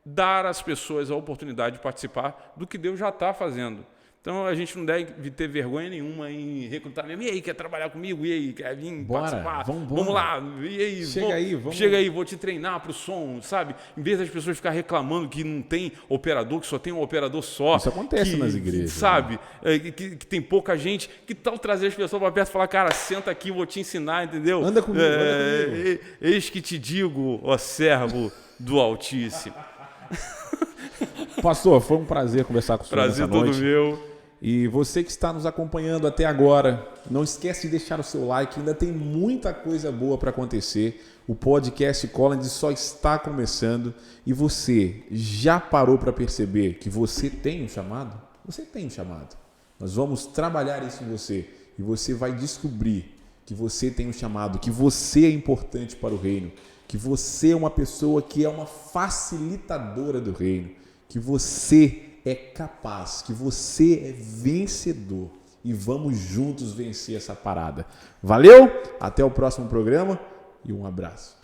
dar às pessoas a oportunidade de participar do que Deus já está fazendo. Então, a gente não deve ter vergonha nenhuma em recrutar mesmo. E aí, quer trabalhar comigo? E aí, quer vir participar? Vamos lá. E aí, chega aí, vou te treinar para o som, sabe? Em vez das pessoas ficarem reclamando que não tem operador, que só tem um operador só. Isso acontece nas igrejas. Sabe? Né? Que tem pouca gente. Que tal trazer as pessoas para perto e falar: cara, senta aqui, vou te ensinar, entendeu? Anda comigo, anda comigo. Eis que te digo, ó servo do Altíssimo. Pastor, foi um prazer conversar com o senhor nessa noite. Prazer todo meu. E você que está nos acompanhando até agora, não esquece de deixar o seu like, ainda tem muita coisa boa para acontecer. O podcast Collins só está começando e você já parou para perceber que você tem um chamado? Você tem um chamado. Nós vamos trabalhar isso em você e você vai descobrir que você tem um chamado, que você é importante para o reino, que você é uma pessoa que é uma facilitadora do reino, que você é capaz, que você é vencedor e vamos juntos vencer essa parada. Valeu? Até o próximo programa e um abraço.